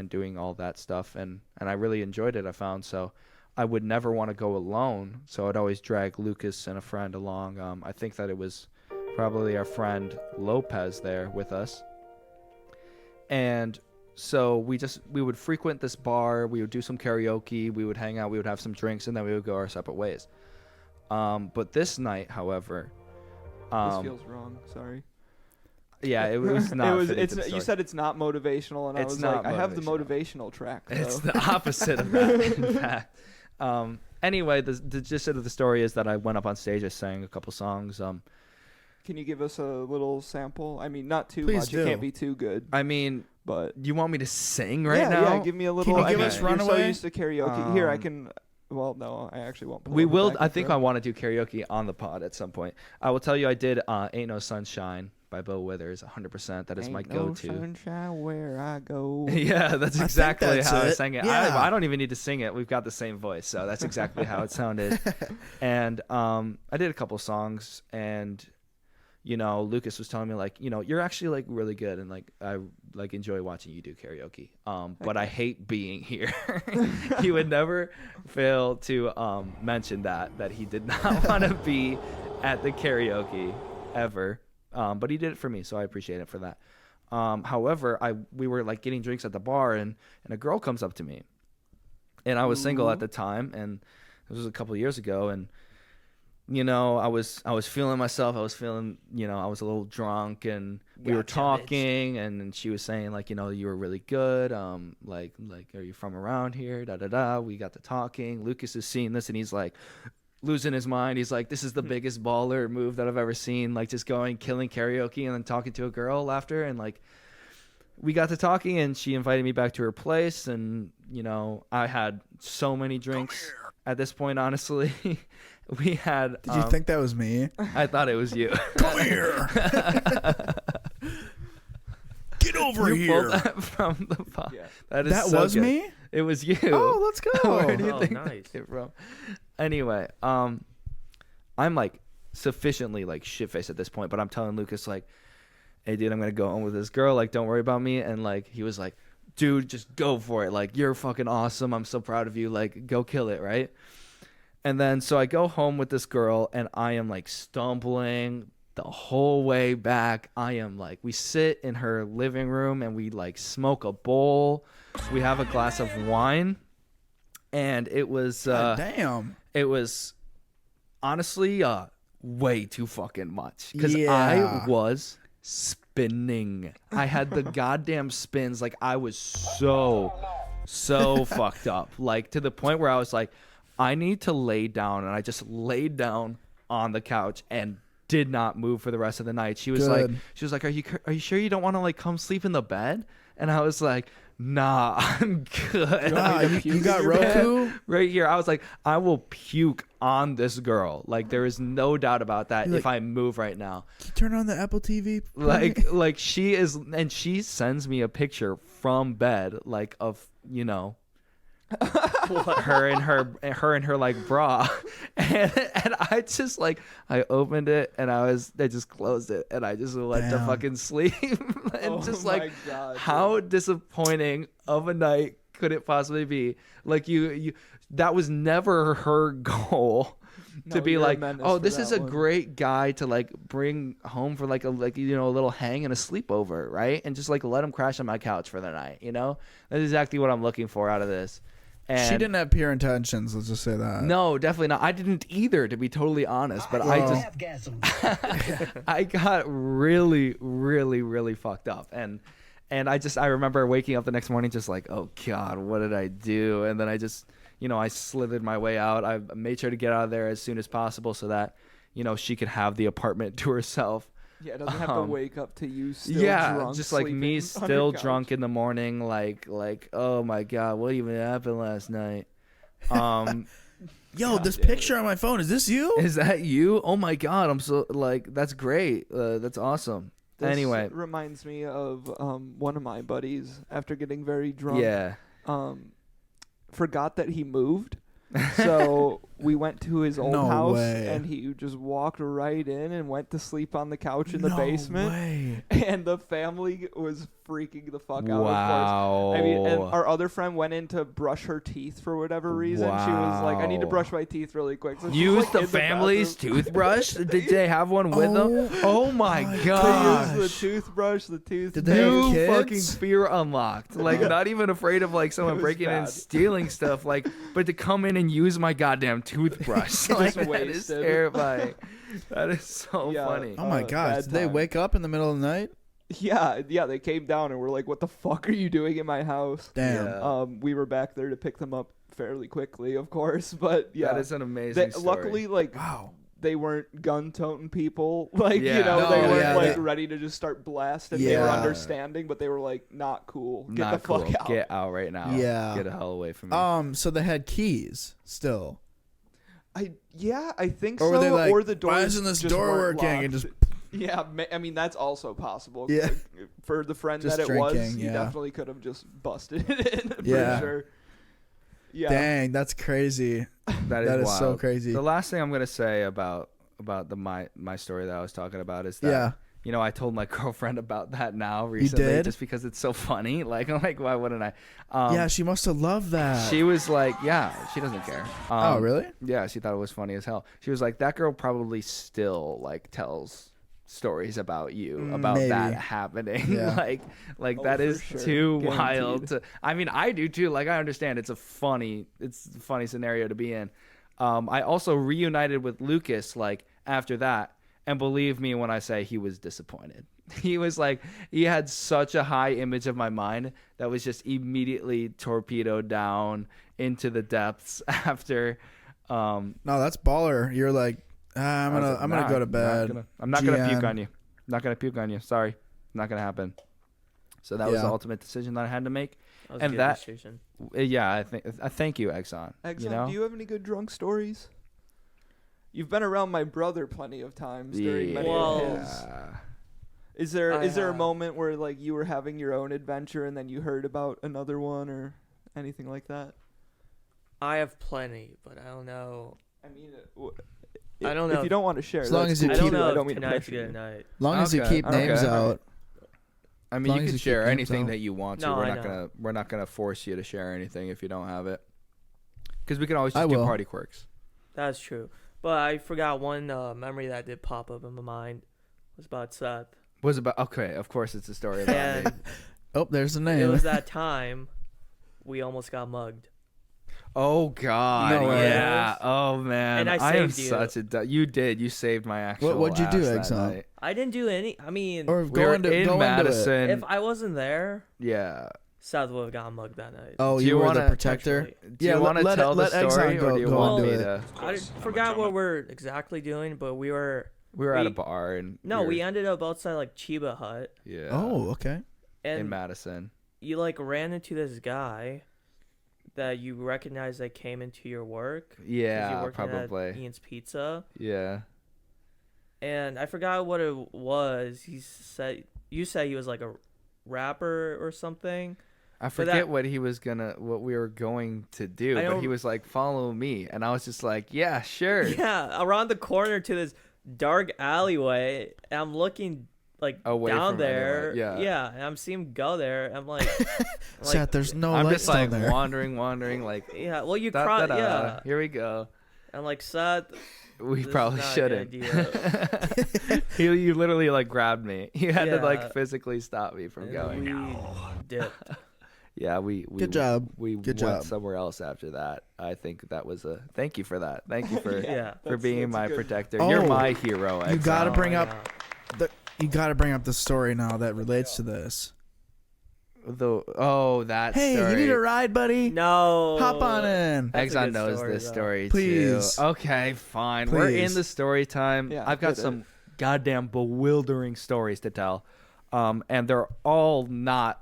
doing all that stuff, and I really enjoyed it, I found. So I would never want to go alone, so I'd always drag Lucas and a friend along. I think that it was probably our friend Lopez there with us. And so we would frequent this bar, we would do some karaoke, we would hang out, we would have some drinks, and then we would go our separate ways. But this night, however, This feels wrong. Sorry. yeah, it was not. fitting to the You story. said it's not motivational, and I It's was not like, I have the motivational. motivational track. It's though. the opposite of that, in fact. Anyway, the gist of the story is that I went up on stage, I sang a couple songs. Can you give us a little sample? I mean, not too Please much. do. It can't be too good. I mean, But you want me to sing right yeah, now? yeah, give me a little. you I give mean, us you're so Runaway? used to karaoke. Here, I Um, can. Well, no, I actually won't. Pull We up a will. back I and think throw. I want to do karaoke on the pod at some point. I will tell you, I did "Ain't No Sunshine" by Bill Withers, 100%. That is my Ain't go-to. No sunshine where I go. Yeah, that's I think exactly that's how I it. sang it. Yeah. I don't even need to sing it. We've got the same voice, so that's exactly how it sounded. And I did a couple songs, and Lucas was telling me like, you're actually like really good, and like I like enjoy watching you do karaoke. But I hate being here. He would never fail to mention that he did not want to be at the karaoke ever. But he did it for me, so I appreciate it for that. However, we were like getting drinks at the bar, and a girl comes up to me, and I was single at the time, and this was a couple of years ago, and I was feeling myself. I was feeling, I was a little drunk, and we were Gotcha, talking, and she was saying like, you were really good. Like, are you from around here? Da da da. We got to talking. Lucas is seeing this, and he's like, losing his mind. He's like, this is the biggest baller move that I've ever seen. Like just going, killing karaoke and then talking to a girl after. And like, we got to talking and she invited me back to her place. And, you know, I had so many drinks at this point, honestly. We had. Did you think that was me? I thought it was you. Come here. Get over you here. pulled that from the pod. Yeah. That so was good. me? It was you. Oh, let's go. Where do you Oh, think nice. that came from? Anyway, I'm like sufficiently like shit-faced at this point, but I'm telling Lucas like, hey dude, I'm gonna go home with this girl, like don't worry about me. And like he was like, dude, just go for it, like you're fucking awesome, I'm so proud of you, like go kill it, right? And then so I go home with this girl and I am like stumbling the whole way back. I am like, we sit in her living room and we like smoke a bowl, we have a glass of wine, and it was damn, it was honestly way too fucking much because Yeah. I was spinning. I had the goddamn spins. Like I was so fucked up, like to the point where I was like, I need to lay down. And I just laid down on the couch and did not move for the rest of the night. She was Good. like, are you sure you don't want to like come sleep in the bed? And I was like, nah, I'm good. Nah, you got Roku? Right here. I was like, I will puke on this girl. Like there is no doubt about that. You're If I move right now, Can you turn on the Apple TV? like she is, and she sends me a picture from bed, like of, you know, her and her like bra, and I just like, I opened it and I just closed it and I just went to Damn. fucking sleep. And Oh just my like, God, how disappointing of a night could it possibly be? Like you that was never her goal. No, To be you're a like, menace oh, for this is that a one. great guy to like bring home for like a little hang and a sleepover, right? And just like let him crash on my couch for the night, you know? That's exactly what I'm looking for out of this. And She didn't have pure intentions. Let's just say that. no, definitely not. I didn't either, to be totally honest. But I got really, really, really fucked up, and I remember waking up the next morning just like, oh God, what did I do? And then I just, you know, I slithered my way out. I made sure to get out of there as soon as possible so that, you know, she could have the apartment to herself. Yeah, it doesn't have to wake up to you still Yeah, drunk, just like me sleeping on still your couch. drunk in the morning, like, oh my God, what even happened last night? Yo, this picture on my phone, is this you? Is that you? Oh my God, I'm so like, that's great. That's awesome. This Anyway, reminds me of one of my buddies after getting very drunk. yeah. Forgot that he moved. So we went to his old No house way. and he just walked right in and went to sleep on the couch in the No basement. way. And the family was freaking the fuck out. Wow. Of course. I mean, and our other friend went in to brush her teeth for whatever reason. She was like, I need to Wow. brush my teeth really quick. So she's, Use like, the in family's bathroom. toothbrush? Did they have one with them? Oh my They God. used the toothbrush, the toothpaste. Did they have New kids? fucking fear unlocked. Like, not even afraid of like someone was breaking in and bad. stealing stuff. Like, but to come in and use my goddamn toothbrush. Like, that is wasted. terrifying. That is so Yeah. funny. Oh my Bad gosh. Did they time. wake up in the middle of the night? Yeah, they came down and were like, "What the fuck are you doing in my house?" Damn. Yeah. We were back there to pick them up fairly quickly, of course, but yeah, That is an amazing story. luckily, like, Wow. they weren't gun-toting people, like, Yeah. you know, No, they weren't yeah, like they- ready to just start blasting. They were Yeah. understanding, but they were like, "Not cool. Get Not the fuck cool. out." Get out right now. Yeah. Get the hell away from me. So they had keys still. I think Or so. were they like, or the doors why isn't this just door weren't working? And locked. just Yeah, I mean that's also possible. Yeah. Like, for the friend Just that it was, drinking, he yeah. definitely could have just busted it in. Yeah. For sure. Yeah. dang, that's crazy. That That is is so wild. crazy. The last thing I'm gonna say about my story that I was talking about is that Yeah. you know, I told my girlfriend about that now recently did? just because it's so funny. Like I'm like, why wouldn't I? Yeah, she must have loved that. She was like, yeah, she doesn't care. Oh, really? Yeah, she thought it was funny as hell. She was like, that girl probably still like tells stories about you about Maybe. that happening. Yeah. like Oh, that for is sure. too Guaranteed. wild to, I mean, I do too. Like I understand it's a funny scenario to be in. I also reunited with Lucas like after that, and believe me when I say he was disappointed. He was like, he had such a high image of my mind that was just immediately torpedoed down into the depths after No, that's baller. You're like, I'm gonna go to bed. I'm not gonna puke GM. on you. I'm not gonna puke on you. Sorry, not gonna happen. So that was the ultimate decision that I had to make. That was And a good that- decision. Yeah, I thank you, Exxon. Exxon, do you have any good drunk stories? You've been around my brother plenty of times during many of his. Is there a moment where like you were having your own adventure and then you heard about another one or anything like that? I have plenty, but I don't know. I mean, I don't know. If you don't want to share, As long that's as you cool I don't too. know I if don't mean to tonight's a pressure good you. night. As long as you Okay, keep okay. names out. I mean, long you as can you share keep names anything out. that you want to. No, We're not gonna force you to share anything if you don't have it. Because we can always I just do will. party quirks. That's true. But I forgot one memory that did pop up in my mind was about Seth. Was about okay. Of course, it's a story about me. And Oh, there's the it name. was that time we almost got mugged. Oh God! No way. Yeah. Oh man. And I am saved you. such a. You did. You saved my actual. What'd you do, ass that Exxon? night. I didn't do any. I mean, Or We go were into in go Madison. into it. if I wasn't there, Yeah. Seth would have gotten mugged that night. Oh, Do you you were wanna- the protector. Actually. Do you want to let tell the let story, Exxon or do you go want into me it. to? I forgot what we're exactly doing, but we were We were at a bar and we ended up outside like Chiba Hut, Yeah. Oh, okay. In and Madison. you like ran into this guy that you recognized that came into your work. 'Cause you Yeah, worked at probably. Ian's Pizza, Yeah. and I forgot what it was. You said he was like a rapper or something. I For forget that- what we were going to do, I but don't- he was like, "Follow me," and I was just like, "Yeah, sure." Yeah, around the corner to this dark alleyway, and I'm looking like Away down from there. anyone, yeah. and I'm seeing him go there. I'm like, Seth, there's no I'm lights just like down there. wandering, like. yeah. Well, you Da, cross. da, da. Yeah, Here we go. and like Seth. We This is probably not a shouldn't. good You literally like grabbed me. You had to Yeah. like physically stop me from And going. we dipped. Yeah, we Good job. We Good went job. somewhere else after that. I think that was a thank you for that. Thank you for Yeah. for being that's my good. protector. Oh, You're my hero. You Exxon. gotta bring Oh, up yeah. you gotta bring up the story now that relates to this. that Hey, story. you need a ride, buddy? No. Hop on in. That's a Exxon good knows story, this though. story Please. too. Okay, fine. We're in Please. the story time. Yeah, I've got hit it. some goddamn bewildering stories to tell, and they're all not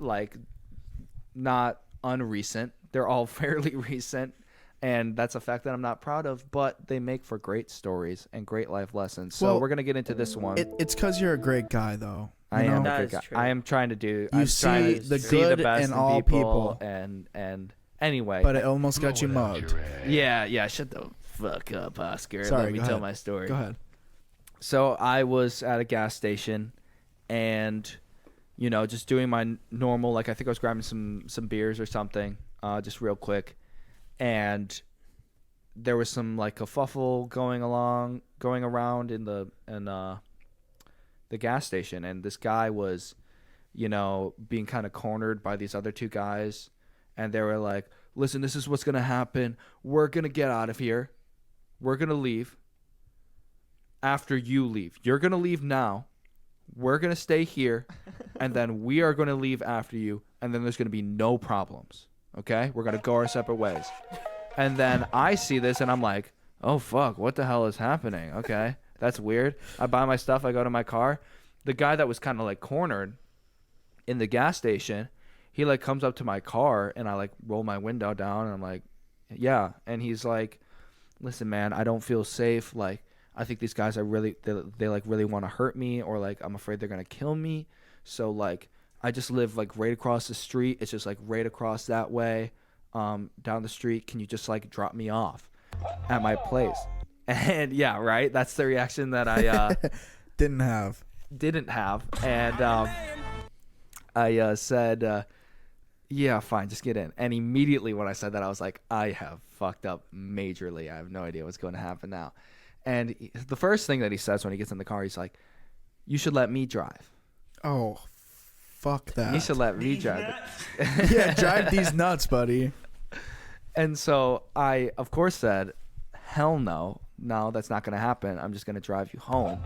unrecent. They're all fairly recent, and that's a fact that I'm not proud of. But they make for great stories and great life lessons. So Well, we're gonna get into this one. It's because you're a great guy, though. I You am know? a That good is guy. true. I am trying to do. You I'm trying see to the see good the best in in all people. and anyway. But it almost got you mugged. yeah. Shut the fuck up, Oscar. Sorry, Let me go tell ahead. my story. Go ahead. So I was at a gas station, and just doing my normal. Like I think I was grabbing some beers or something, just real quick, and there was some like kerfuffle going around in the gas station, and this guy was, being kind of cornered by these other two guys, and they were like, "Listen, this is what's gonna happen. We're gonna get out of here. We're gonna leave. After you leave, you're gonna leave now. We're gonna stay here, and then we are gonna leave after you, and then there's gonna be no problems. Okay? We're gonna go our separate ways." And then I see this, and I'm like, "Oh fuck, what the hell is happening?" Okay, that's weird. I buy my stuff, I go to my car. The guy that was kind of like cornered in the gas station, he like comes up to my car, and I like roll my window down, and I'm like, "Yeah," and he's like, "Listen, man, I don't feel safe. Like, I think these guys are they like really want to hurt me, or like I'm afraid they're gonna kill me. So like I just live like right across the street. It's just like right across that way, down the street. Can you just like drop me off at my place?" And yeah, right. That's the reaction that I Didn't have. didn't have, and I said, "Yeah, fine, just get in." And immediately when I said that, I was like, "I have fucked up majorly. I have no idea what's going to happen now." And the first thing that he says when he gets in the car, he's like, "You should let me drive. Oh, fuck that. You should let me drive." Yeah, drive these nuts, buddy. And so I, of course, said, "Hell no. No, that's not going to happen. I'm just going to drive you home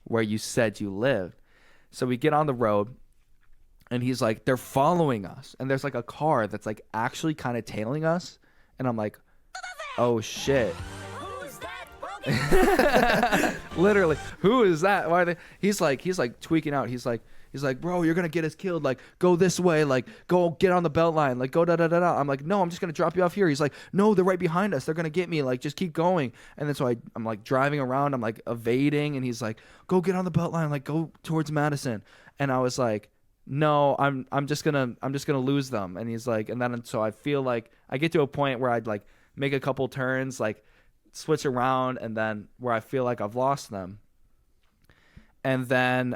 where you said you lived." So we get on the road, and he's like, "They're following us." And there's like a car that's like actually kind of tailing us. And I'm like, "Oh shit." Literally, who is that? Why are they? He's like tweaking out. He's like, bro, you're gonna get us killed. Like, go this way. Like, go get on the belt line. Like, go da da da da. I'm like, no, I'm just gonna drop you off here. He's like, no, they're right behind us. They're gonna get me. Like, just keep going. And then so I'm like driving around. I'm like evading, and he's like, go get on the belt line. Like, go towards Madison. And I was like, no, I'm just gonna lose them. And he's like, and then so I feel like I get to a point where I'd like make a couple turns, like switch around, and then where I feel like I've lost them. And then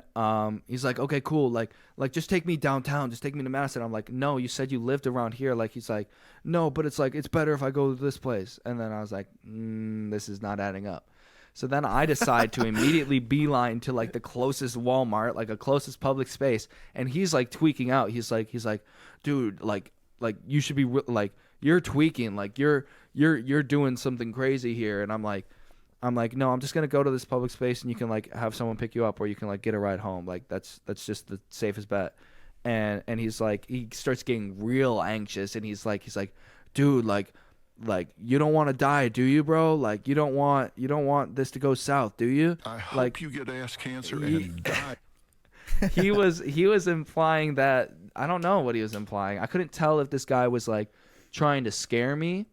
he's like, okay, cool. Like just take me downtown. Just take me to Madison. I'm like, no, you said you lived around here. Like, he's like, no, but it's like, it's better if I go to this place. And then I was like, this is not adding up. So then I decide to immediately beeline to like the closest Walmart, like a closest public space. And he's like tweaking out. He's like, dude, like you should be like, you're tweaking. Like you're doing something crazy here. And I'm like, no, I'm just gonna go to this public space, and you can like have someone pick you up, or you can like get a ride home. Like that's just the safest bet. And he's like, he starts getting real anxious, and he's like, dude, like you don't want to die, do you, bro? Like you don't want this to go south, do you? I hope like, you get ass cancer and die. he was implying that, I don't know what he was implying. I couldn't tell if this guy was like trying to scare me,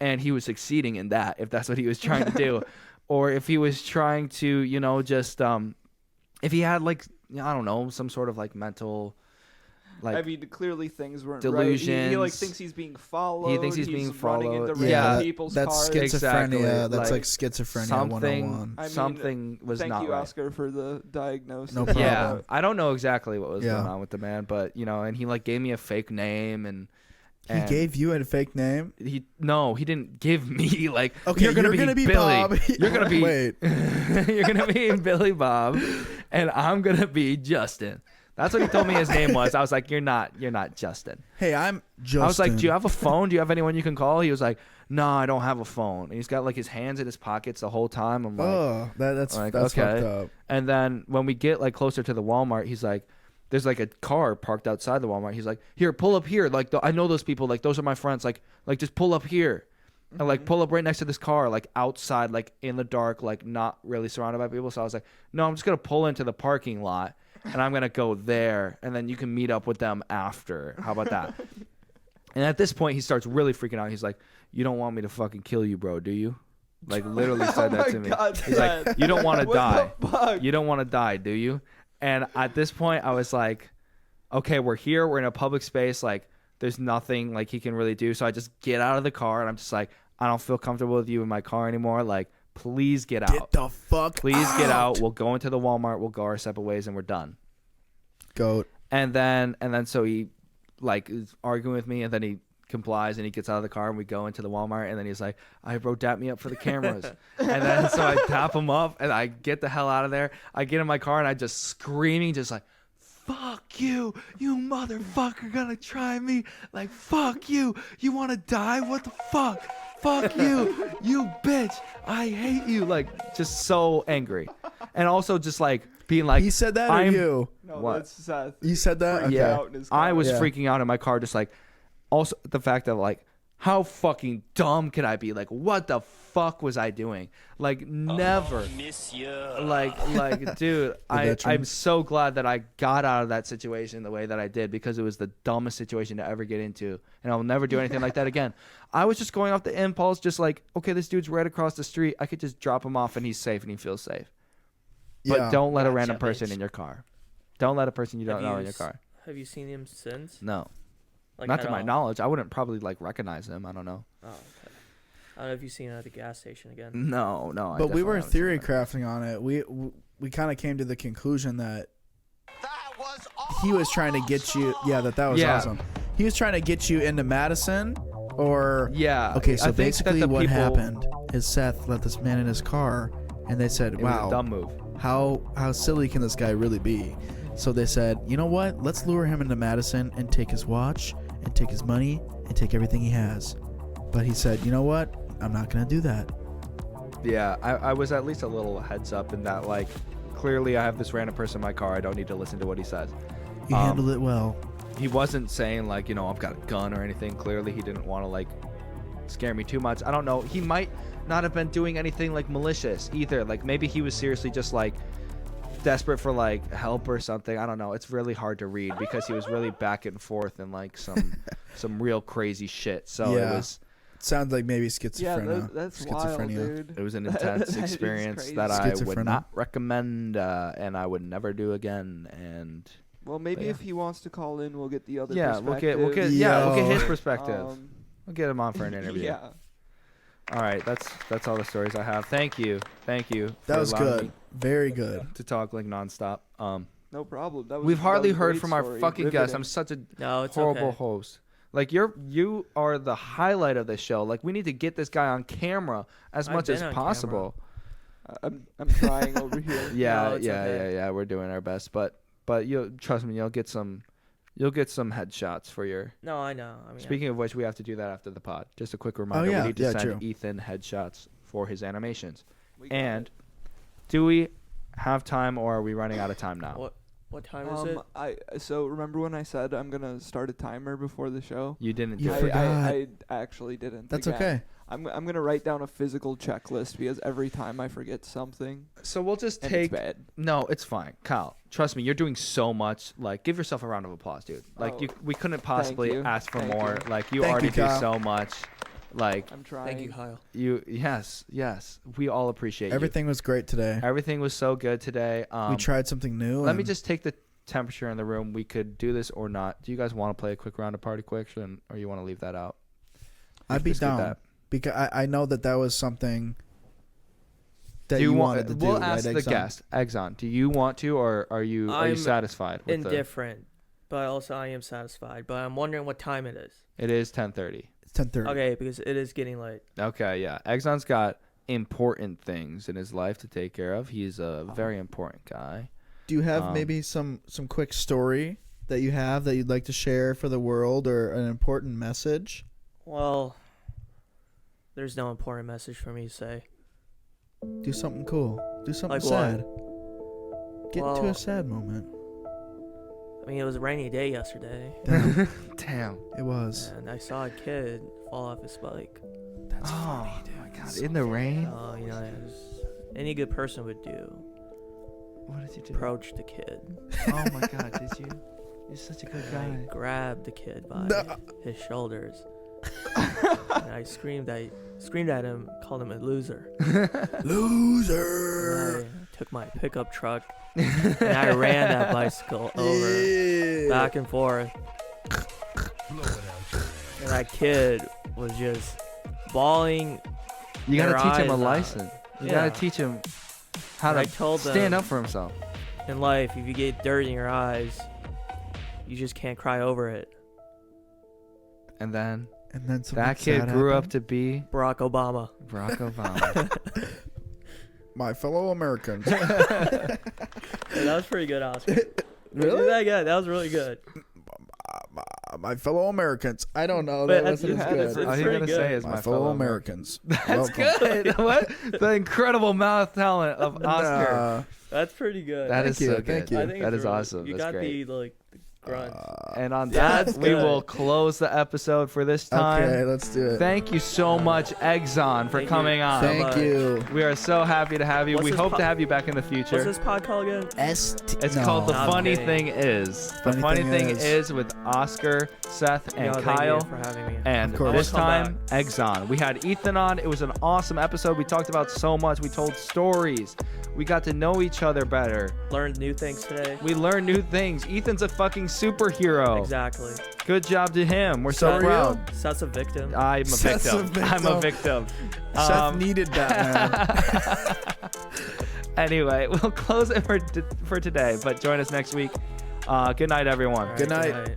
and he was succeeding in that, if that's what he was trying to do, or if he was trying to, just if he had like, I don't know, some sort of like mental, like, I mean, clearly things weren't delusions. right. He like thinks he's being followed. He thinks he's being running followed. into Yeah, random people's that's cars. schizophrenia. Exactly. That's like Like, schizophrenia 101. I mean, something was thank not you, right. Oscar, for the diagnosis. No problem. Yeah, I don't know exactly what was Yeah. going on with the man, but and he like gave me a fake name, and He gave you a fake name? he didn't give me like, Okay, you're gonna be Billy. Bob. You're gonna be Wait. you're gonna be Billy Bob, and I'm gonna be Justin. That's what he told me his name was. I was like, you're not Justin. Hey, I'm Justin. I was like, do you have a phone? Do you have anyone you can call? He was like, no, I don't have a phone. And he's got like his hands in his pockets the whole time. I'm like, oh, that's okay. fucked up. And then when we get like closer to the Walmart, he's like, there's like a car parked outside the Walmart. He's like, here, pull up here. Like, I know those people. Like, those are my friends. Like just pull up here. And like pull up right next to this car, like outside, like in the dark, like not really surrounded by people. So I was like, no, I'm just going to pull into the parking lot, and I'm going to go there, and then you can meet up with them after. How about that? And at this point, he starts really freaking out. He's like, you don't want me to fucking kill you, bro, do you? Like, literally said that to me. God, he's like, you don't want to die. What the fuck? You don't want to die, do you? And at this point, I was like, okay, we're here. We're in a public space. Like, there's nothing like he can really do. So I just get out of the car, and I'm just like, I don't feel comfortable with you in my car anymore. Like, please get out. Get the fuck Please out. get out. We'll go into the Walmart. We'll go our separate ways, and we're done. Goat. And then so he like is arguing with me, and then he complies, and he gets out of the car, and we go into the Walmart, and then he's like, "All right, bro, dap me up for the cameras." And then so I tap him up, and I get the hell out of there. I get in my car, and I just screaming, just like, "Fuck you, you motherfucker, gonna try me? Like, fuck you. You want to die? What the fuck? Fuck you, you bitch. I hate you." Like, just so angry. And also just like being like, He said that or I'm- you? No, What? that's Seth. You said that? Freaked Okay. Yeah. out in his car. I was Yeah. freaking out in my car, just like, also the fact that like, how fucking dumb could I be? Like, what the fuck was I doing? Like, never. Like, dude, I'm veteran. so glad that I got out of that situation the way that I did, because it was the dumbest situation to ever get into, and I'll never do anything like that again. I was just going off the impulse, just like, okay, this dude's right across the street. I could just drop him off, and he's safe, and he feels safe. But Yeah. don't let a Gotcha, random person bitch. in your car. Don't let a person you don't know in your car. Have you seen him since? No. Like, Not at to my all? knowledge. I wouldn't probably like recognize him. I don't know. Oh, okay. I don't know if you've seen him at the gas station again. No. I But we definitely were haven't seen theory that. crafting on it. We kind of came to the conclusion that he was trying to get you. Yeah, that was Yeah. awesome. He was trying to get you into Madison, or Yeah. okay. I So think that basically, the what people- happened is Seth let this man in his car, and they said, It was a "Wow, dumb move. how silly can this guy really be?" So they said, "You know what? Let's lure him into Madison and take his watch and take his money and take everything he has." But he said, "You know what? I'm not gonna do that." Yeah. I was at least a little heads up in that, like, clearly I have this random person in my car. I don't need to listen to what he says. You handled it well. He wasn't saying like, I've got a gun or anything. Clearly he didn't want to like scare me too much. I don't know. He might not have been doing anything like malicious either. Like maybe he was seriously just like desperate for like help or something. I don't know. It's really hard to read because he was really back and forth and like some real crazy shit. So it was. Sounds like maybe schizophrenia. Yeah, that's wild, dude. It was an intense experience that I would not recommend, and I would never do again. And well, maybe if he wants to call in, we'll get the other. Yeah, perspective. we'll get his perspective. We'll get him on for an interview. Yeah. All right, that's all the stories I have. Thank you. That was good. Very good. To talk like nonstop. No problem. We've hardly heard from our fucking guest. I'm such a horrible host. Like you are the highlight of the show. Like we need to get this guy on camera as much as possible. I'm trying over here. Yeah. We're doing our best, but you trust me, you'll get some headshots for your. No, I know. I mean, speaking of which, we have to do that after the pod. Just a quick reminder: we need to send Ethan headshots for his animations. And do we have time, or are we running out of time now? What time is it? So remember when I said I'm gonna start a timer before the show? You didn't do it. it. I actually didn't. That's okay. I'm gonna write down a physical checklist because every time I forget something. So we'll just take. It's bad. No, it's fine, Kyle. Trust me, you're doing so much. Like, give yourself a round of applause, dude. Like, we couldn't possibly ask for more. Like, you already do so much. Like, I'm trying. Thank you, Kyle. Yes. We all appreciate Everything was great today. Everything was so good today. We tried something new. Let me just take the temperature in the room. We could do this or not. Do you guys want to play a quick round of Party Question, or you want to leave that out? I'd be down because I know that was something that you wanted to do. We'll ask the guest, Egzon. Do you want to, or are you satisfied? With indifferent, but also I am satisfied. But I'm wondering what time it is. It is 10:30. 10:30. Okay, because it is getting late. Okay, yeah. Egzon's got important things in his life to take care of. He's a very important guy. Do you have maybe some quick story that you have that you'd like to share for the world, or an important message? Well, there's no important message for me to say. Do something cool. Do something sad. Get into a sad moment. I mean, it was a rainy day yesterday. Damn. It was. And I saw a kid fall off his bike. That's funny, dude. My God. In the rain? Oh, any good person would do. What did you do? Approach the kid. Oh my God, did you? You're such a good guy. I grabbed the kid by his shoulders. And I screamed at him, called him a loser. Loser! And I took my pickup truck and I ran that bicycle over, back and forth. And that kid was just bawling. You gotta teach him a license. You gotta teach him how to stand up for himself. In life, if you get dirt in your eyes, you just can't cry over it. And then that kid grew up to be Barack Obama. My fellow Americans. That was pretty good, Oscar. Really? That was really good. My fellow Americans. I don't know. But That wasn't as good. All you're gonna say is my fellow Americans. That's good. What? The incredible mouth talent of Oscar. That's pretty good. That is so good. Thank you. That is awesome. You That's got great. the grunt. And on that, we will close the episode for this time. Okay, let's do it. Thank you so much, Egzon, for coming on. Thank you. We are so happy to have you. We hope to have you back in the future. What's this pod called again? It's called The Funny Thing Is. The Funny Thing Is with Oscar, Seth, and Kyle. Thank you for having me. And this time, Egzon. We had Ethan on. It was an awesome episode. We talked about so much. We told stories. We got to know each other better. Learned new things today. We learned new things. Ethan's a fucking superhero. Exactly. Good job to him. We're so proud. Seth's a victim. I'm a victim. Seth needed that, man. Anyway, we'll close it for today, but join us next week. Good night, everyone. Good night.